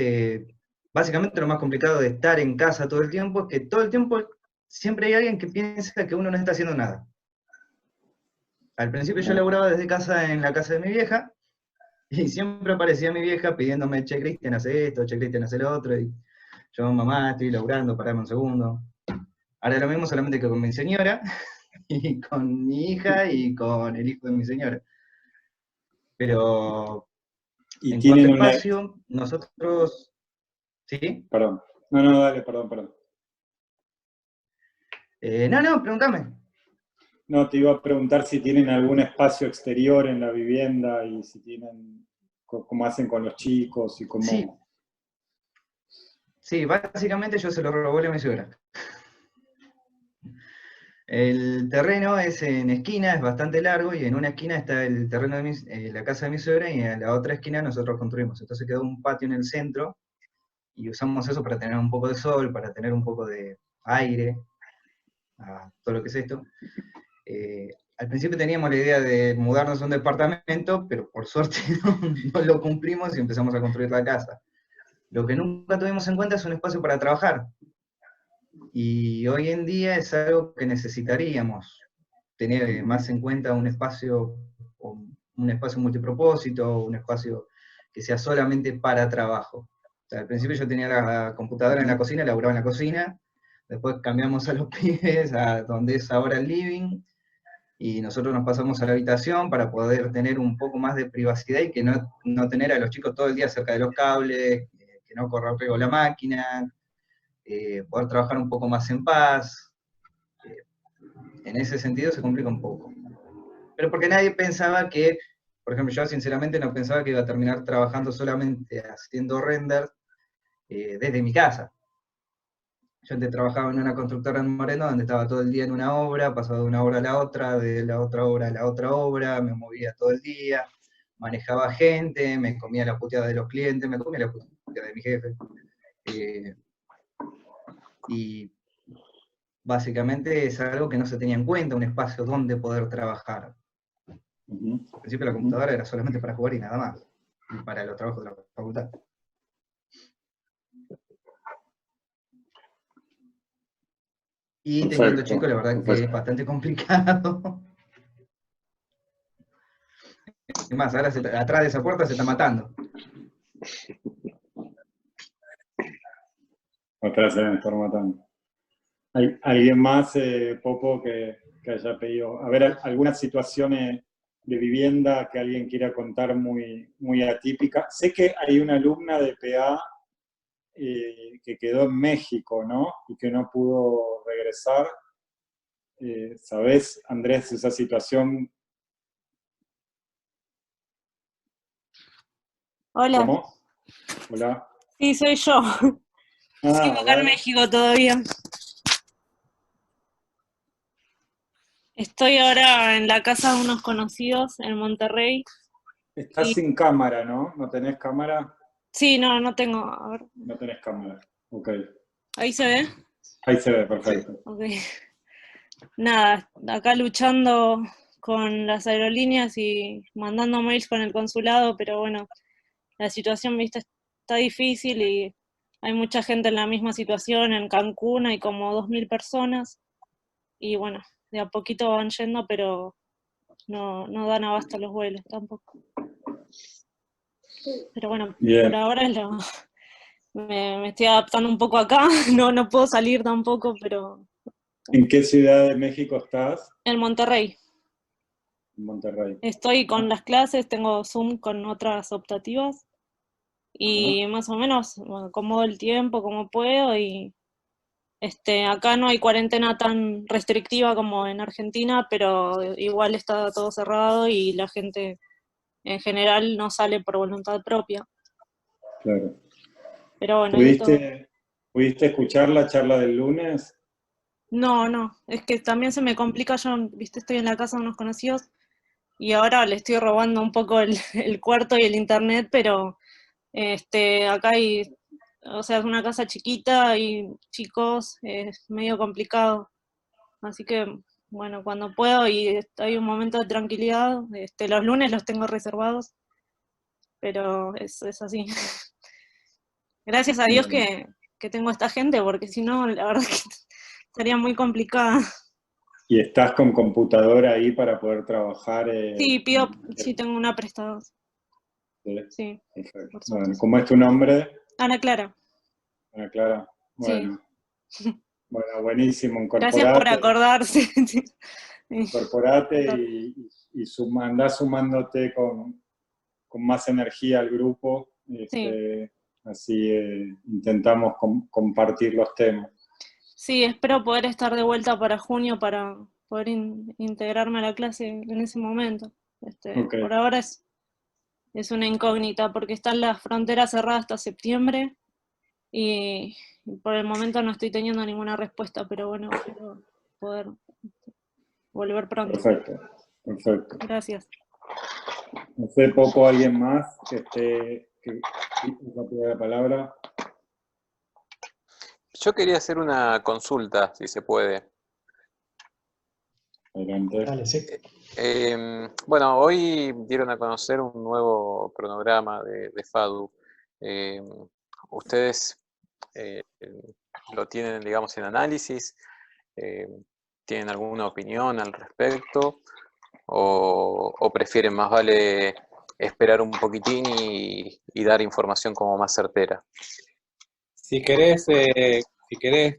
básicamente lo más complicado de estar en casa todo el tiempo, es que todo el tiempo siempre hay alguien que piensa que uno no está haciendo nada. Al principio yo laburaba desde casa en la casa de mi vieja, y siempre aparecía mi vieja pidiéndome, che, Cristian, hace esto, che, Cristian, hace lo otro, y yo, mamá, estoy laburando, parame un segundo. Ahora lo mismo solamente que con mi señora, y con mi hija, y con el hijo de mi señora. Pero Y en cuanto a tienen una... espacio, nosotros... ¿Sí? Perdón. No, dale, perdón. No, pregúntame. No, te iba a preguntar si tienen algún espacio exterior en la vivienda y si tienen, cómo hacen con los chicos y cómo... Sí, básicamente yo se lo robé a mi suegra. El terreno es en esquina, es bastante largo, y en una esquina está el terreno de la casa de mi suegra, y en la otra esquina nosotros construimos. Entonces quedó un patio en el centro, y usamos eso para tener un poco de sol, para tener un poco de aire, a todo lo que es esto. Al principio teníamos la idea de mudarnos a un departamento, pero por suerte no lo cumplimos y empezamos a construir la casa. Lo que nunca tuvimos en cuenta es un espacio para trabajar. Y hoy en día es algo que necesitaríamos tener más en cuenta, un espacio multipropósito, un espacio que sea solamente para trabajo. O sea, al principio yo tenía la computadora en la cocina, laburaba en la cocina, después cambiamos a los pibes a donde es ahora el living, y nosotros nos pasamos a la habitación para poder tener un poco más de privacidad y que no tener a los chicos todo el día cerca de los cables, que no corra pego la máquina, poder trabajar un poco más en paz. En ese sentido se complica un poco. Pero porque nadie pensaba que, por ejemplo, yo sinceramente no pensaba que iba a terminar trabajando solamente haciendo render desde mi casa. Yo antes trabajaba en una constructora en Moreno, donde estaba todo el día en una obra, pasaba de una obra a la otra, de la otra obra a la otra obra, me movía todo el día, manejaba gente, me comía la puteada de los clientes, me comía la puteada de mi jefe. Y básicamente es algo que no se tenía en cuenta, un espacio donde poder trabajar. Al principio la computadora era solamente para jugar y nada más, y para los trabajos de la facultad. Y teniendo chicos, la verdad que es bastante complicado. Es más, ahora atrás de esa puerta se está matando. Atrás se deben estar matando. ¿Hay alguien más, Popo, que haya pedido? A ver, algunas situaciones de vivienda que alguien quiera contar muy atípica. Sé que hay una alumna de PA que quedó en México, ¿no? Y que no pudo regresar. ¿Sabés, Andrés, esa situación? Hola. ¿Cómo? Hola. Sí, soy yo. Sigo acá en México todavía. Estoy ahora en la casa de unos conocidos en Monterrey. Estás sin cámara, ¿no? ¿No tenés cámara? Sí, no tengo. A ver. No tenés cámara. Ok. ¿Ahí se ve? Ahí se ve, perfecto. Ok. Nada, acá luchando con las aerolíneas y mandando mails con el consulado, pero bueno, la situación, viste, está difícil y hay mucha gente en la misma situación. En Cancún hay como 2.000 personas y bueno, de a poquito van yendo, pero no dan abasto los vuelos tampoco. Pero bueno, Bien. Por ahora me estoy adaptando un poco acá, no puedo salir tampoco, pero... ¿En qué ciudad de México estás? En Monterrey. En Monterrey. Estoy con las clases, tengo Zoom con otras optativas, y más o menos acomodo el tiempo como puedo, y Acá no hay cuarentena tan restrictiva como en Argentina, pero igual está todo cerrado y la gente en general no sale por voluntad propia. Claro. Pero bueno, hay de todo. ¿Pudiste escuchar la charla del lunes? No, es que también se me complica, yo, viste, estoy en la casa de unos conocidos y ahora le estoy robando un poco el cuarto y el internet, pero acá hay, o sea, es una casa chiquita y chicos, es medio complicado. Así que, bueno, cuando puedo y hay un momento de tranquilidad, los lunes los tengo reservados, pero es así. Gracias a Dios que tengo esta gente, porque si no, la verdad que estaría muy complicada. ¿Y estás con computadora ahí para poder trabajar? Sí, tengo una prestada. Sí, Perfecto. por suerte. Bueno, ¿cómo es tu nombre? Ana Clara. Ana Clara. Bueno, Sí. bueno, buenísimo. Gracias por acordarse. Incorporate y andá sumándote con más energía al grupo. Sí. Así intentamos compartir los temas. Sí, espero poder estar de vuelta para junio para poder integrarme a la clase en ese momento. Okay. Por ahora es una incógnita porque están las fronteras cerradas hasta septiembre y por el momento no estoy teniendo ninguna respuesta, pero bueno, espero poder volver pronto. Perfecto. Gracias. No sé, Popo, ¿alguien más que pida la palabra? Yo quería hacer una consulta, si se puede. Adelante. Dale, sí. Bueno, hoy dieron a conocer un nuevo cronograma de FADU. ¿Ustedes lo tienen, digamos, en análisis? ¿Tienen alguna opinión al respecto? ¿O prefieren más vale esperar un poquitín y dar información como más certera? Si querés,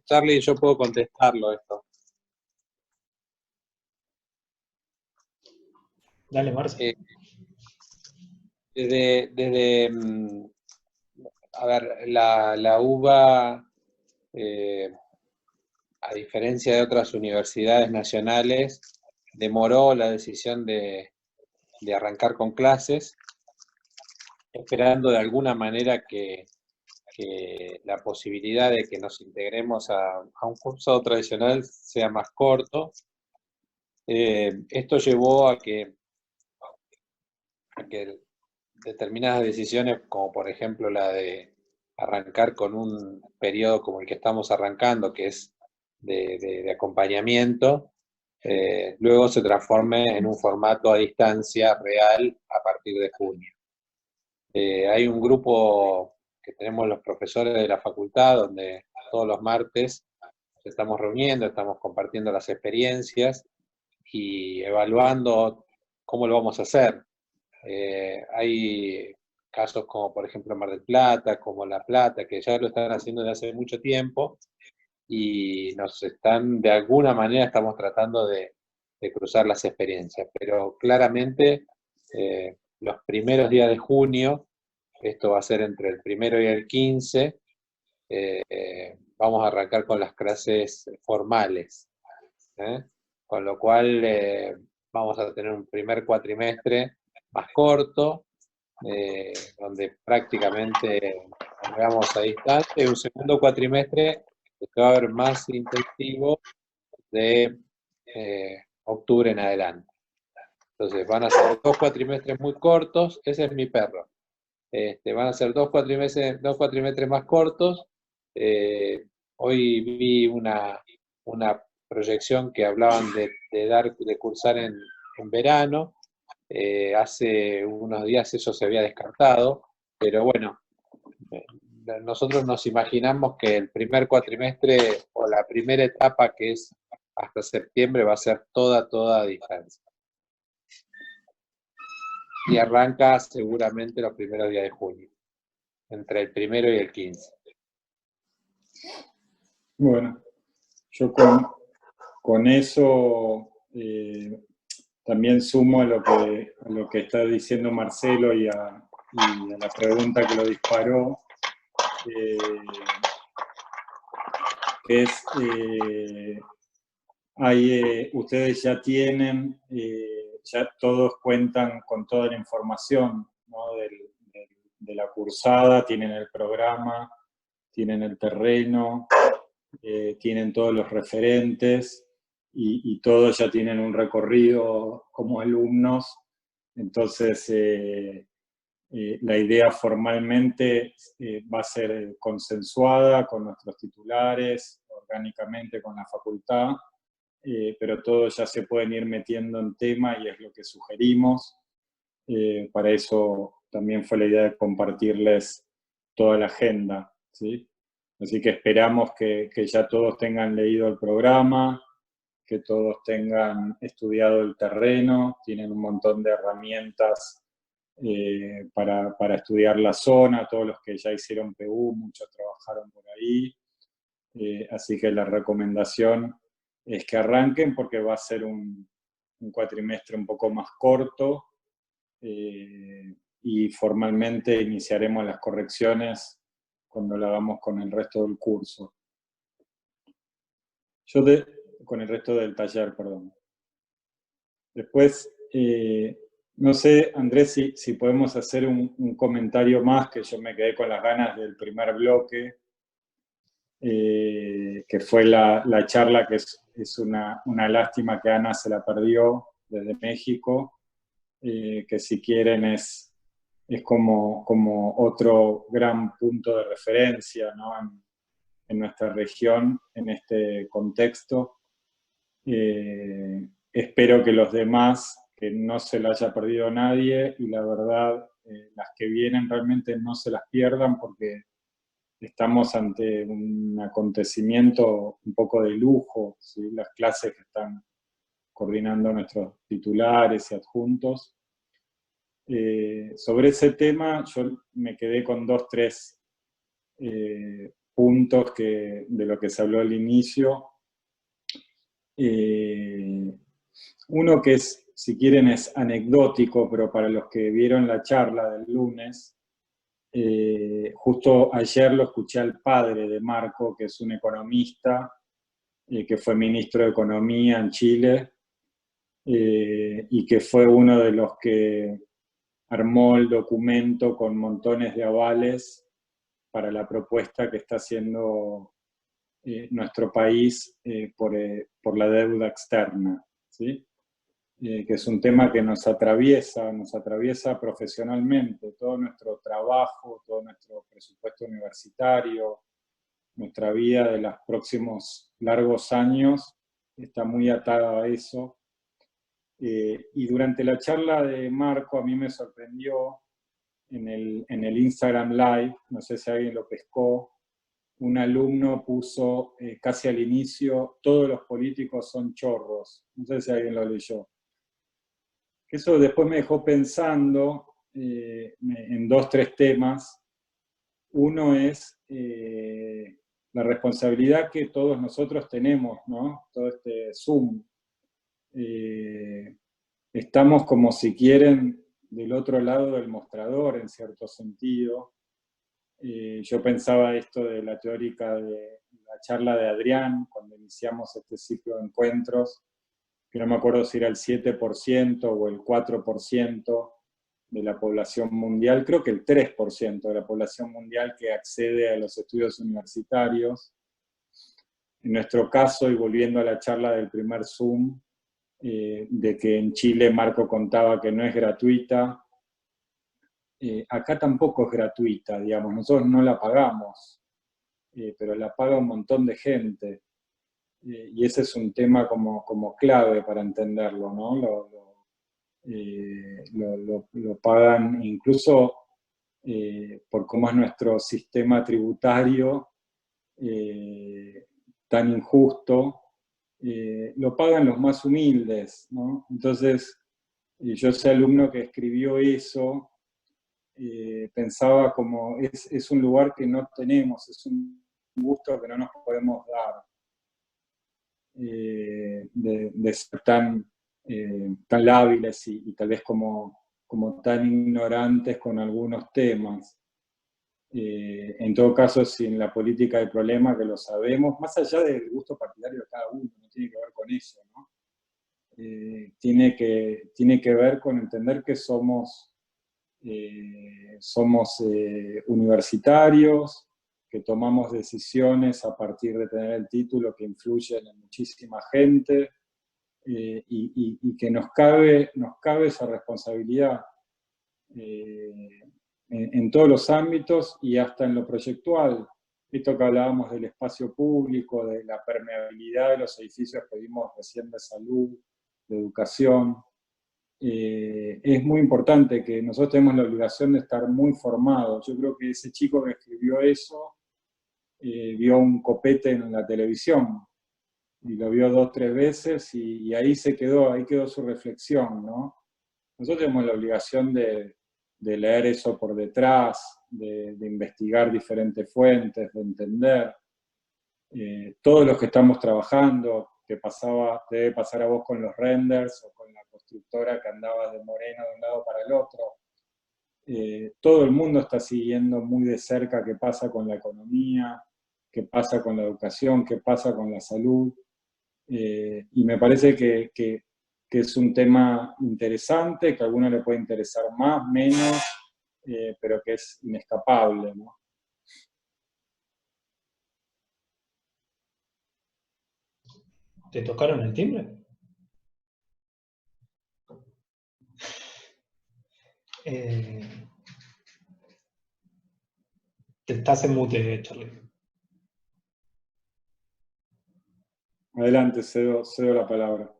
Charlie, yo puedo contestarlo esto. Dale, Marce. A ver, la UBA, a diferencia de otras universidades nacionales, demoró la decisión de arrancar con clases, esperando de alguna manera que la posibilidad de que nos integremos a un curso tradicional sea más corto. Esto llevó a que determinadas decisiones, como por ejemplo la de arrancar con un periodo como el que estamos arrancando, que es de acompañamiento, luego se transforme en un formato a distancia real a partir de junio. Hay un grupo que tenemos los profesores de la facultad, donde todos los martes nos estamos reuniendo, estamos compartiendo las experiencias y evaluando cómo lo vamos a hacer. Hay casos como por ejemplo Mar del Plata, como La Plata, que ya lo están haciendo desde hace mucho tiempo y de alguna manera estamos tratando de cruzar las experiencias, pero claramente los primeros días de junio, esto va a ser entre el 1 y el 15, vamos a arrancar con las clases formales, con lo cual vamos a tener un primer cuatrimestre más corto, donde prácticamente nos veamos a distancia, y un segundo cuatrimestre que va a haber más intensivo de octubre en adelante. Entonces van a ser 2 cuatrimestres muy cortos, ese es mi perro. Van a ser 2 cuatrimestres más cortos. Hoy vi una proyección que hablaban de cursar en verano. Hace unos días eso se había descartado, pero bueno, nosotros nos imaginamos que el primer cuatrimestre o la primera etapa, que es hasta septiembre, va a ser toda a distancia. Y arranca seguramente los primeros días de junio, entre el 1 y el 15. Bueno, yo con eso también sumo a lo que está diciendo Marcelo y a la pregunta que lo disparó. que es, ustedes ya tienen, ya todos cuentan con toda la información, ¿no? de la cursada, tienen el programa, tienen el terreno, tienen todos los referentes y todos ya tienen un recorrido como alumnos. Entonces, la idea formalmente va a ser consensuada con nuestros titulares, orgánicamente con la facultad, pero todos ya se pueden ir metiendo en tema y es lo que sugerimos. Para eso también fue la idea de compartirles toda la agenda, ¿sí? Así que esperamos que ya todos tengan leído el programa, que todos tengan estudiado el terreno, tienen un montón de herramientas para estudiar la zona, todos los que ya hicieron PU, muchos trabajaron por ahí. Así que la recomendación es que arranquen porque va a ser un cuatrimestre un poco más corto y formalmente iniciaremos las correcciones cuando lo hagamos con el resto del curso. Con el resto del taller, perdón. Después, no sé, Andrés, si podemos hacer un comentario más, que yo me quedé con las ganas del primer bloque, que fue la charla, que es una lástima que Ana se la perdió desde México, que si quieren es como otro gran punto de referencia, ¿no? en nuestra región, en este contexto. Espero que los demás, que no se la haya perdido nadie, y la verdad, las que vienen realmente no se las pierdan, porque estamos ante un acontecimiento un poco de lujo, ¿sí? Las clases que están coordinando nuestros titulares y adjuntos. Sobre ese tema, yo me quedé con 2, 3 puntos de lo que se habló al inicio. Uno que es, si quieren, es anecdótico, pero para los que vieron la charla del lunes, justo ayer lo escuché al padre de Marco, que es un economista, que fue ministro de Economía en Chile, y que fue uno de los que armó el documento con montones de avales para la propuesta que está haciendo nuestro país por la deuda externa, ¿sí? Que es un tema que nos atraviesa profesionalmente, todo nuestro trabajo, todo nuestro presupuesto universitario, nuestra vida de los próximos largos años está muy atada a eso. Y durante la charla de Marco a mí me sorprendió en el Instagram Live, no sé si alguien lo pescó, un alumno puso casi al inicio: todos los políticos son chorros. No sé si alguien lo leyó. Eso después me dejó pensando en 2, 3 temas. Uno es la responsabilidad que todos nosotros tenemos, ¿no? Todo este Zoom. Estamos, como si quieren, del otro lado del mostrador, en cierto sentido. Yo pensaba esto de la teórica de la charla de Adrián, cuando iniciamos este ciclo de encuentros, que no me acuerdo si era el 7% o el 4% de la población mundial, creo que el 3% de la población mundial que accede a los estudios universitarios. En nuestro caso, y volviendo a la charla del primer Zoom, de que en Chile Marco contaba que no es gratuita, acá tampoco es gratuita, digamos, nosotros no la pagamos, pero la paga un montón de gente. Y ese es un tema como clave para entenderlo, ¿no? Lo pagan incluso por cómo es nuestro sistema tributario tan injusto, lo pagan los más humildes, ¿no? Entonces, yo ese alumno que escribió eso, pensaba como, es un lugar que no tenemos, es un gusto que no nos podemos dar, de ser tan lábiles y tal vez como tan ignorantes con algunos temas. En todo caso, sin la política del problema, que lo sabemos, más allá del gusto partidario de cada uno, no tiene que ver con eso, ¿no? Tiene que ver con entender que somos universitarios, que tomamos decisiones a partir de tener el título que influyen en muchísima gente, y que nos cabe esa responsabilidad en todos los ámbitos y hasta en lo proyectual. Esto que hablábamos del espacio público, de la permeabilidad de los edificios que vimos recién, de salud, de educación. Es muy importante que nosotros tenemos la obligación de estar muy formados. Yo creo que ese chico que escribió eso vio un copete en la televisión y lo vio 2 o 3 veces y ahí quedó su reflexión, ¿no? Nosotros tenemos la obligación de leer eso por detrás, de investigar diferentes fuentes, de entender. Todos los que estamos trabajando, te debe pasar a vos con los renders o con la constructora que andaba de moreno de un lado para el otro. Todo el mundo está siguiendo muy de cerca qué pasa con la economía, qué pasa con la educación, qué pasa con la salud. Y me parece que es un tema interesante, que a algunos le puede interesar más, menos, pero que es inescapable, ¿no? ¿Te tocaron el timbre? Te estás en mute, Charlie. Adelante, cedo la palabra.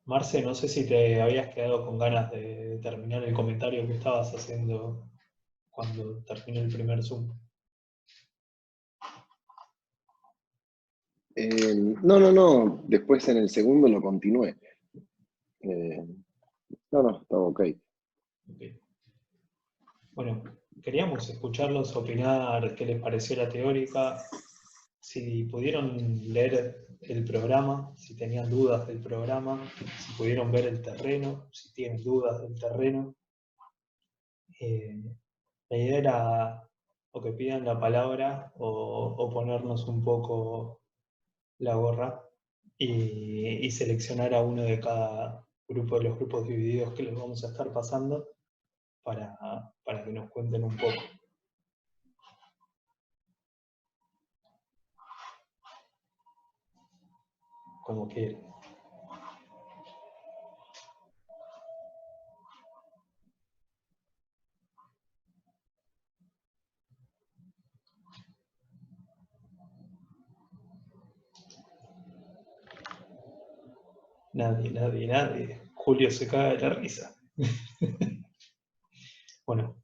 Marce, no sé si te habías quedado con ganas de terminar el comentario que estabas haciendo cuando terminé el primer Zoom. No, después en el segundo lo continué. Estaba ok. Bueno, queríamos escucharlos opinar qué les pareció la teórica, si pudieron leer el programa, si tenían dudas del programa, si pudieron ver el terreno, si tienen dudas del terreno. La idea era o que pidan la palabra o ponernos un poco la gorra y seleccionar a uno de cada grupo de los grupos divididos que les vamos a estar pasando para que nos cuenten un poco. Como quieran. Nadie. Julio se caga de la risa. Bueno,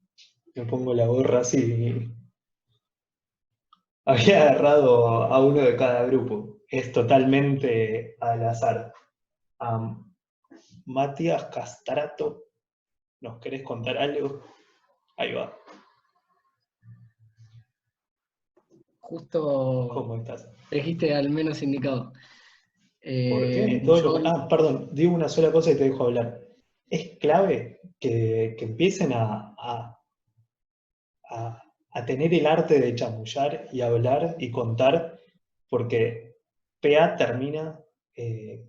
me pongo la gorra así. Había agarrado a uno de cada grupo. Es totalmente al azar. Matías Castrato, ¿nos querés contar algo? Ahí va. Justo ¿Cómo estás? dijiste al menos indicado. ¿Por qué? Perdón, digo una sola cosa y te dejo hablar. Es clave que empiecen a tener el arte de chamullar y hablar y contar, porque PA termina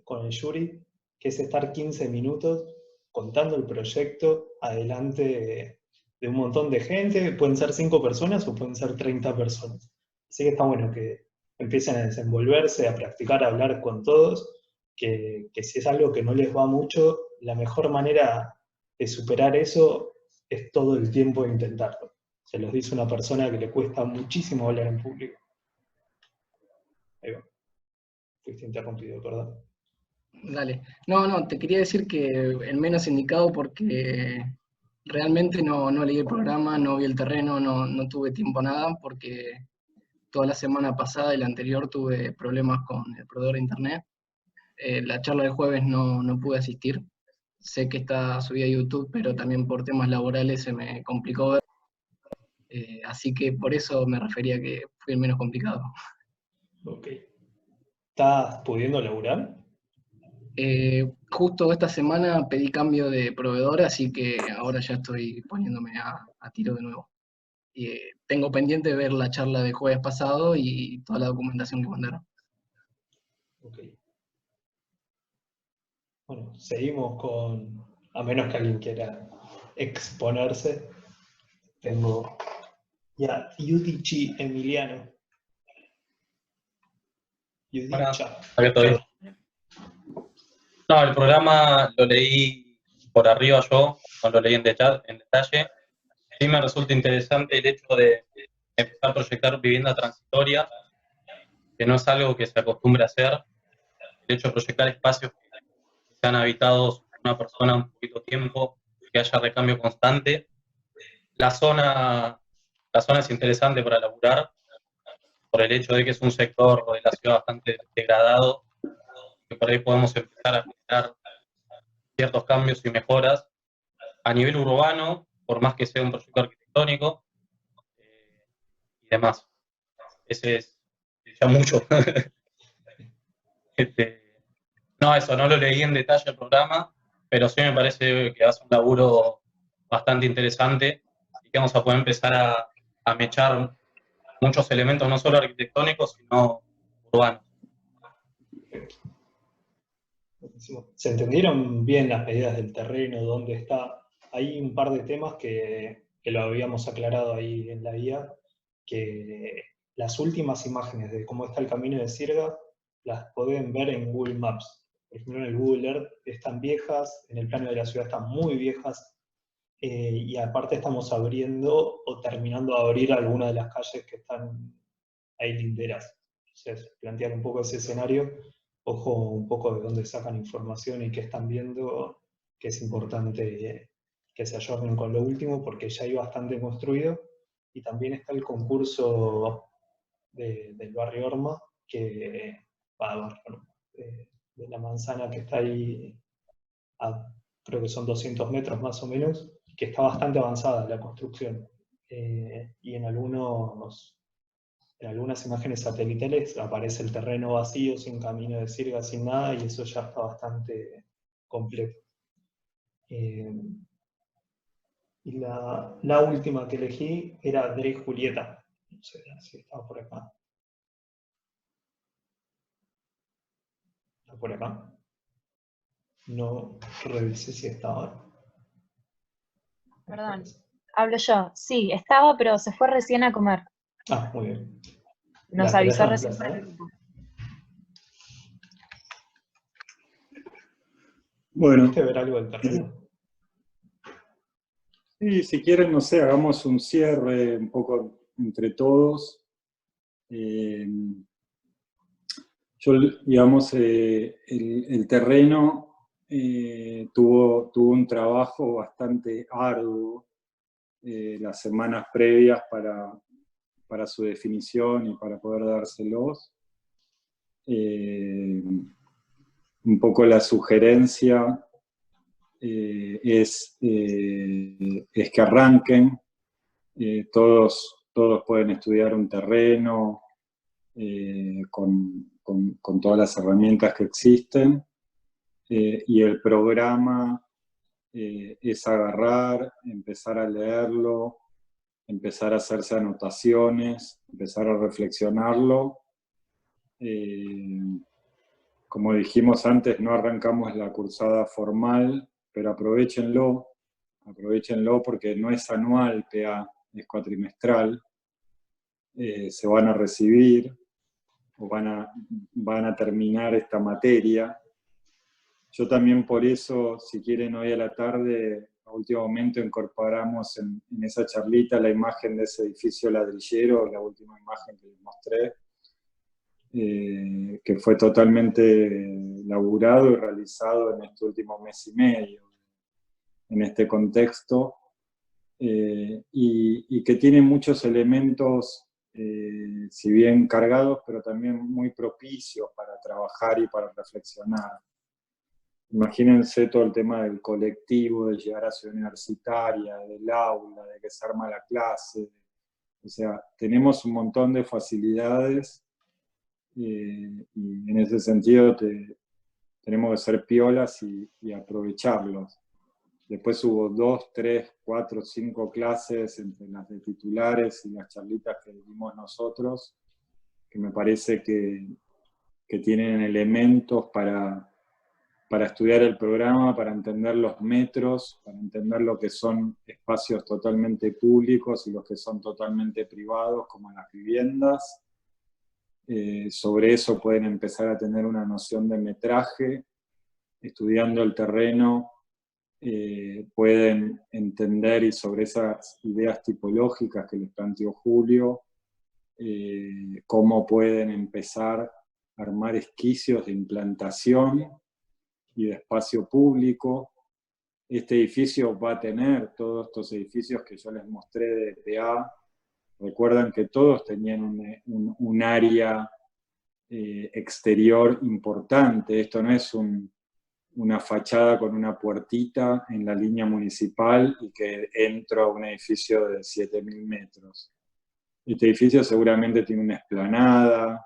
con el jury, que es estar 15 minutos contando el proyecto adelante de un montón de gente. Pueden ser 5 personas o pueden ser 30 personas. Así que está bueno que empiecen a desenvolverse, a practicar, a hablar con todos, que si es algo que no les va mucho, la mejor manera de superar eso es todo el tiempo intentarlo. Se los dice una persona que le cuesta muchísimo hablar en público. Ahí va. Fuiste interrumpido, perdón. Dale. No, te quería decir que el menos indicado porque realmente no leí el programa, no vi el terreno, no tuve tiempo a nada, porque toda la semana pasada y la anterior tuve problemas con el proveedor de internet. La charla del jueves no pude asistir. Sé que está subida a YouTube, pero también por temas laborales se me complicó ver. Así que por eso me refería que fue el menos complicado. Ok. ¿Estás pudiendo laburar? Justo esta semana pedí cambio de proveedor, así que ahora ya estoy poniéndome a tiro de nuevo. tengo pendiente de ver la charla de jueves pasado y toda la documentación que mandaron. Ok. Bueno, seguimos con, a menos que alguien quiera exponerse, tengo ya Yudichi Emiliano. Yudicha. Acá estoy. No, el programa lo leí por arriba yo, no lo leí en detalle. Sí me resulta interesante el hecho de empezar a proyectar vivienda transitoria, que no es algo que se acostumbre a hacer. El hecho de proyectar espacios que sean habitados por una persona un poquito tiempo, que haya recambio constante. La zona es interesante para laburar, por el hecho de que es un sector de la ciudad bastante degradado, que por ahí podemos empezar a generar ciertos cambios y mejoras. A nivel urbano, por más que sea un proyecto arquitectónico y demás. Ese es ya mucho. No, eso, no lo leí en detalle el programa, pero sí me parece que hace un laburo bastante interesante y que vamos a poder empezar a mechar muchos elementos, no solo arquitectónicos, sino urbanos. ¿Se entendieron bien las medidas del terreno? ¿Dónde está? Hay un par de temas que lo habíamos aclarado ahí en la guía, que las últimas imágenes de cómo está el camino de Sirga las pueden ver en Google Maps. Por ejemplo, en el Google Earth están viejas, en el plano de la ciudad están muy viejas, y aparte estamos abriendo o terminando de abrir algunas de las calles que están ahí linderas. Entonces, plantear un poco ese escenario, ojo un poco de dónde sacan información y qué están viendo, que es importante que se ayornen con lo último, porque ya hay bastante construido, y también está el concurso del barrio Orma, que de la manzana que está ahí, creo que son 200 metros más o menos, que está bastante avanzada la construcción. Y en algunas imágenes satelitales aparece el terreno vacío, sin camino de sirga, sin nada, y eso ya está bastante completo. Y la última que elegí era Drake Julieta. No sé si estaba por acá. ¿Está por acá? No revisé si estaba. Perdón, hablo yo. Sí, estaba, pero se fue recién a comer. Ah, muy bien. Nos ¿La querés avisó recién por reemplazar? el grupo. Bueno, ¿Pudiste ver algo del terreno? y si quieren, no sé, hagamos un cierre un poco entre todos. Yo, digamos, el terreno tuvo un trabajo bastante arduo las semanas previas para su definición y para poder dárselos. Un poco la sugerencia es que arranquen, todos pueden estudiar un terreno con todas las herramientas que existen, y el programa es agarrar, empezar a leerlo, empezar a hacerse anotaciones, empezar a reflexionarlo. Como dijimos antes, no arrancamos la cursada formal, pero aprovechenlo porque no es anual PA, es cuatrimestral. Se van a recibir o van a terminar esta materia. Yo también por eso, si quieren, hoy a la tarde, a último momento, incorporamos en esa charlita la imagen de ese edificio ladrillero, la última imagen que les mostré, que fue totalmente laburado y realizado en este último mes y medio, en este contexto, y que tiene muchos elementos, si bien cargados, pero también muy propicios para trabajar y para reflexionar. Imagínense todo el tema del colectivo, de llegar a Ciudad Universitaria, del aula, de que se arma la clase. O sea, tenemos un montón de facilidades, y en ese sentido tenemos que ser piolas y aprovecharlos. Después hubo 2, 3, 4, 5 clases entre las de titulares y las charlitas que dimos nosotros, que me parece que tienen elementos para estudiar el programa, para entender los metros, para entender lo que son espacios totalmente públicos y los que son totalmente privados, como las viviendas. Sobre eso pueden empezar a tener una noción de metraje. Estudiando el terreno, pueden entender, y sobre esas ideas tipológicas que les planteó Julio, cómo pueden empezar a armar esquicios de implantación y de espacio público. Este edificio va a tener todos estos edificios que yo les mostré de EPA. Recuerdan que todos tenían un área exterior importante. Esto no es una fachada con una puertita en la línea municipal y que entro a un edificio de 7.000 metros. Este edificio seguramente tiene una explanada,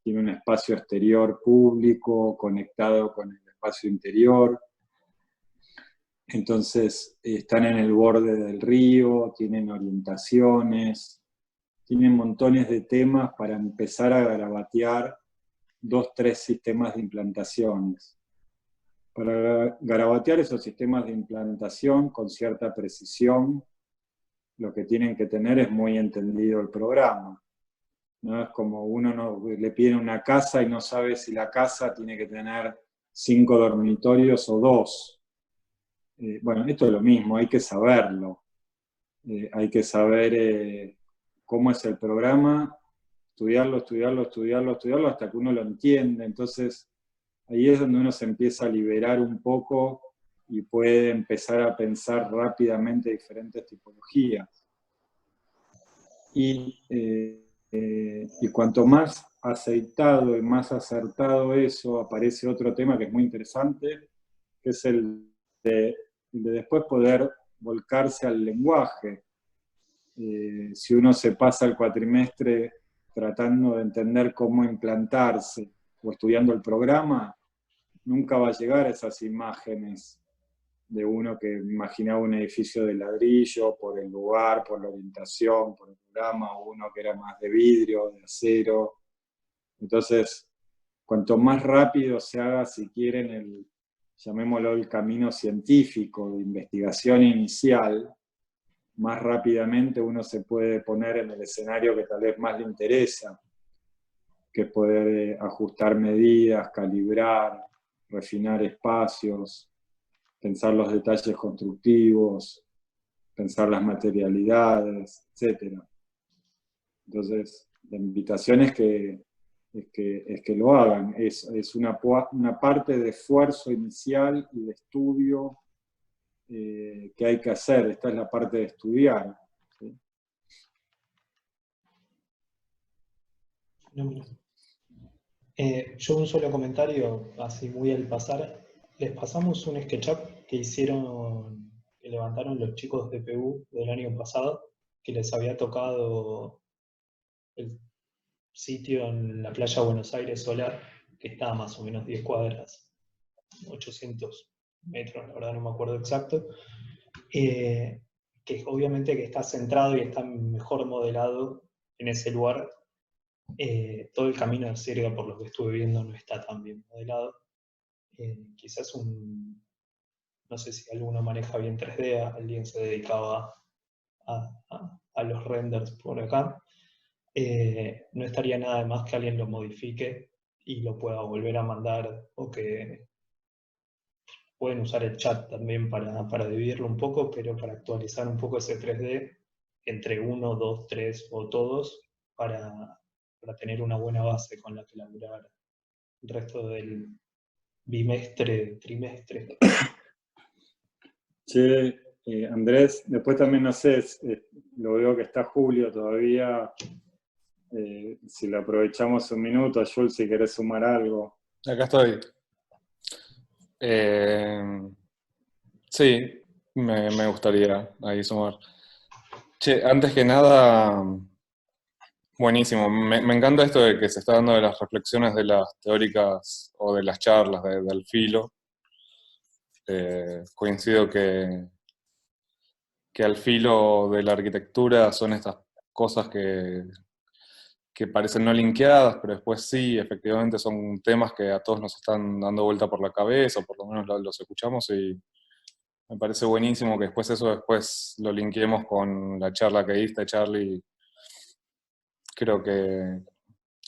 tiene un espacio exterior público conectado con el espacio interior. Entonces están en el borde del río, tienen orientaciones, tienen montones de temas para empezar a garabatear 2, 3 sistemas de implantaciones. Para garabatear esos sistemas de implantación con cierta precisión, lo que tienen que tener es muy entendido el programa. No es como uno le pide una casa y no sabe si la casa tiene que tener 5 dormitorios o 2. Bueno, esto es lo mismo, hay que saberlo. Hay que saber cómo es el programa, estudiarlo hasta que uno lo entiende. Entonces, ahí es donde uno se empieza a liberar un poco y puede empezar a pensar rápidamente diferentes tipologías. Y cuanto más aceitado y más acertado eso, aparece otro tema que es muy interesante, que es el de después poder volcarse al lenguaje. Si uno se pasa el cuatrimestre tratando de entender cómo implantarse o estudiando el programa, nunca va a llegar a esas imágenes de uno que imaginaba un edificio de ladrillo por el lugar, por la orientación, por el programa, o uno que era más de vidrio, de acero. Entonces, cuanto más rápido se haga, si quieren, llamémoslo el camino científico de investigación inicial, más rápidamente uno se puede poner en el escenario que tal vez más le interesa, que es poder ajustar medidas, calibrar, refinar espacios, pensar los detalles constructivos, pensar las materialidades, etc. Entonces, la invitación es que lo hagan. Es una parte de esfuerzo inicial y de estudio que hay que hacer. Esta es la parte de estudiar. ¿Sí? Yo un solo comentario, así muy al pasar. Les pasamos un SketchUp que levantaron los chicos de PU del año pasado, que les había tocado el sitio en la playa Buenos Aires Solar, que está a más o menos 10 cuadras, 800 metros, la verdad no me acuerdo exacto, que obviamente que está centrado y está mejor modelado en ese lugar. Todo el camino de Sirga, por lo que estuve viendo, no está tan bien modelado. Quizás no sé si alguno maneja bien 3D, alguien se dedicaba a los renders por acá. No estaría nada de más que alguien lo modifique y lo pueda volver a mandar, o que pueden usar el chat también para dividirlo un poco, pero para actualizar un poco ese 3D entre 1, 2, 3 o todos, para tener una buena base con la que laburar el resto del trimestre. Che, Andrés, después también no sé, lo veo que está Julio todavía, si lo aprovechamos un minuto, Jules, si querés sumar algo. Acá estoy. Sí, me gustaría ahí sumar. Che, antes que nada, buenísimo. Me encanta esto de que se está dando de las reflexiones de las teóricas o de las charlas del filo. Coincido que al filo de la arquitectura son estas cosas que parecen no linkeadas, pero después sí, efectivamente son temas que a todos nos están dando vuelta por la cabeza, o por lo menos los escuchamos, y me parece buenísimo que después lo linkeemos con la charla que diste, Charlie. Creo que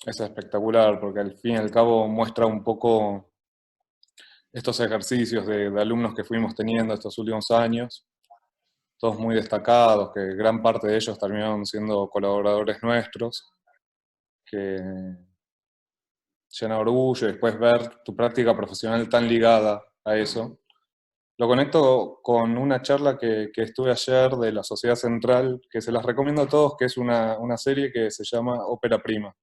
es espectacular, porque al fin y al cabo muestra un poco estos ejercicios de alumnos que fuimos teniendo estos últimos años, todos muy destacados, que gran parte de ellos terminaron siendo colaboradores nuestros, que llena de orgullo, y después ver tu práctica profesional tan ligada a eso. Lo conecto con una charla que estuve ayer de la Sociedad Central, que se las recomiendo a todos, que es una serie que se llama Ópera Prima,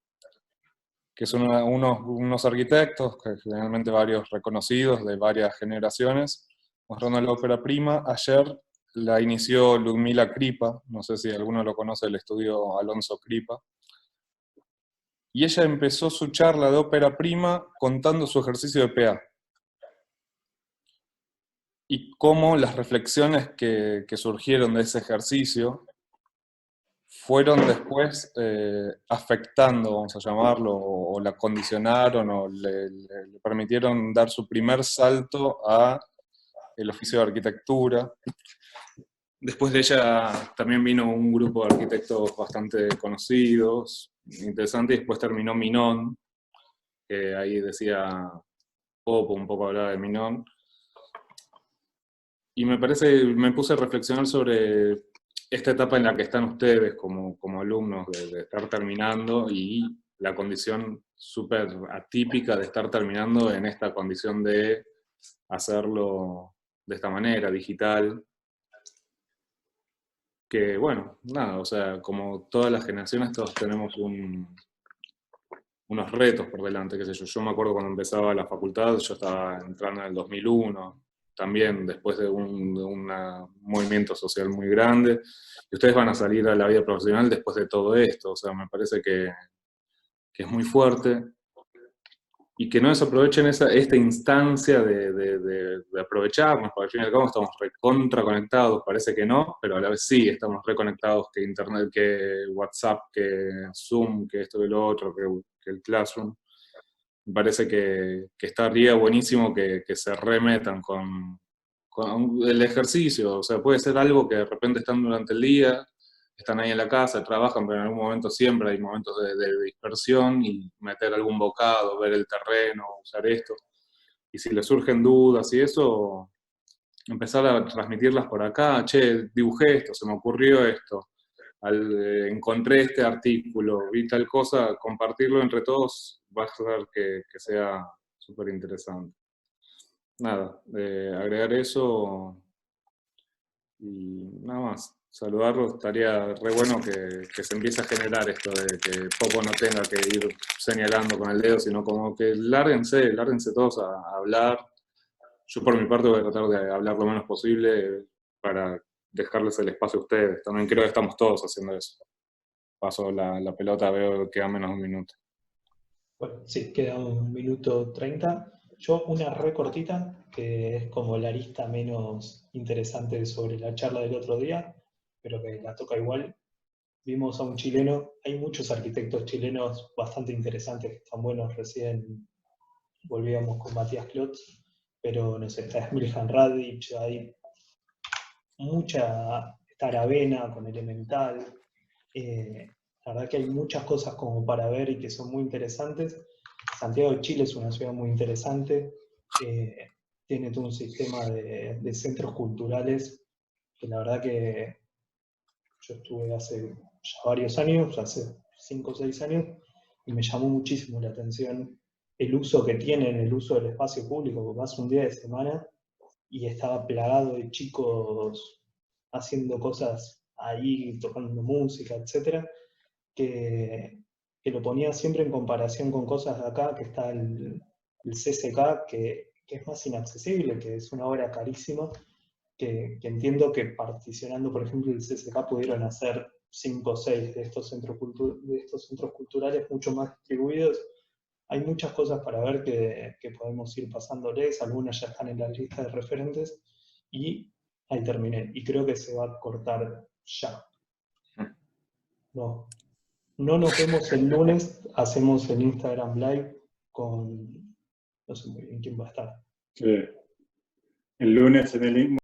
que son unos arquitectos, que generalmente varios reconocidos de varias generaciones, mostrando la ópera prima. Ayer la inició Ludmila Kripa, no sé si alguno lo conoce, el estudio Alonso Kripa, y ella empezó su charla de ópera prima contando su ejercicio de PA, y cómo las reflexiones que surgieron de ese ejercicio fueron después afectando, vamos a llamarlo, o la condicionaron, o le permitieron dar su primer salto a el oficio de arquitectura. Después de ella también vino un grupo de arquitectos bastante conocidos, interesante, y después terminó Minón, que ahí decía Popo, un poco hablaba de Minón. Y me puse a reflexionar sobre esta etapa en la que están ustedes como alumnos, de estar terminando, y la condición súper atípica de estar terminando en esta condición de hacerlo de esta manera, digital. Que bueno, nada, o sea, como todas las generaciones, todos tenemos unos retos por delante, qué sé yo. Yo me acuerdo cuando empezaba la facultad, yo estaba entrando en el 2001, también después de un movimiento social muy grande, y ustedes van a salir a la vida profesional después de todo esto. O sea, me parece que es muy fuerte, y que no desaprovechen esta instancia de aprovecharnos, porque al fin y al cabo estamos recontra conectados, parece que no, pero a la vez sí, estamos reconectados, que Internet, que WhatsApp, que Zoom, que esto y lo otro, que el Classroom. Me parece que estaría buenísimo que se remetan con el ejercicio. O sea, puede ser algo que de repente están durante el día, están ahí en la casa, trabajan, pero en algún momento siempre hay momentos de dispersión, y meter algún bocado, ver el terreno, usar esto. Y si les surgen dudas y eso, empezar a transmitirlas por acá. Che, dibujé esto, se me ocurrió esto, encontré este artículo, vi tal cosa, compartirlo entre todos va a hacer que sea súper interesante. Nada, agregar eso y nada más. Saludarlos, estaría re bueno que se empiece a generar esto de que Popo no tenga que ir señalando con el dedo, sino como que lárguense todos a hablar. Yo por mi parte voy a tratar de hablar lo menos posible para dejarles el espacio a ustedes. También creo que estamos todos haciendo eso. Paso la pelota, veo que queda menos de un minuto. Bueno, sí, queda 1:30. Yo una re cortita, que es como la arista menos interesante sobre la charla del otro día, pero que la toca igual. Vimos a un chileno, hay muchos arquitectos chilenos bastante interesantes, que están buenos. Recién volvíamos con Matías Klotz, pero no sé, está Smiljan Radic, hay está Aravena con Elemental. La verdad que hay muchas cosas como para ver y que son muy interesantes. Santiago de Chile es una ciudad muy interesante, tiene todo un sistema de centros culturales que la verdad que yo estuve hace ya varios años, hace 5 o 6 años, y me llamó muchísimo la atención el uso que tienen, el uso del espacio público, porque vas un día de semana y estaba plagado de chicos haciendo cosas ahí, tocando música, etc., que lo ponía siempre en comparación con cosas de acá, que está el CCK, que es más inaccesible, que es una obra carísima, que entiendo que particionando, por ejemplo, el CCK pudieron hacer 5 o 6 de estos centros culturales mucho más distribuidos, hay muchas cosas para ver que podemos ir pasándoles, algunas ya están en la lista de referentes, y ahí terminé. Y creo que se va a cortar ya. No nos vemos el lunes, hacemos el Instagram Live con, no sé muy bien quién va a estar. Sí. El lunes en el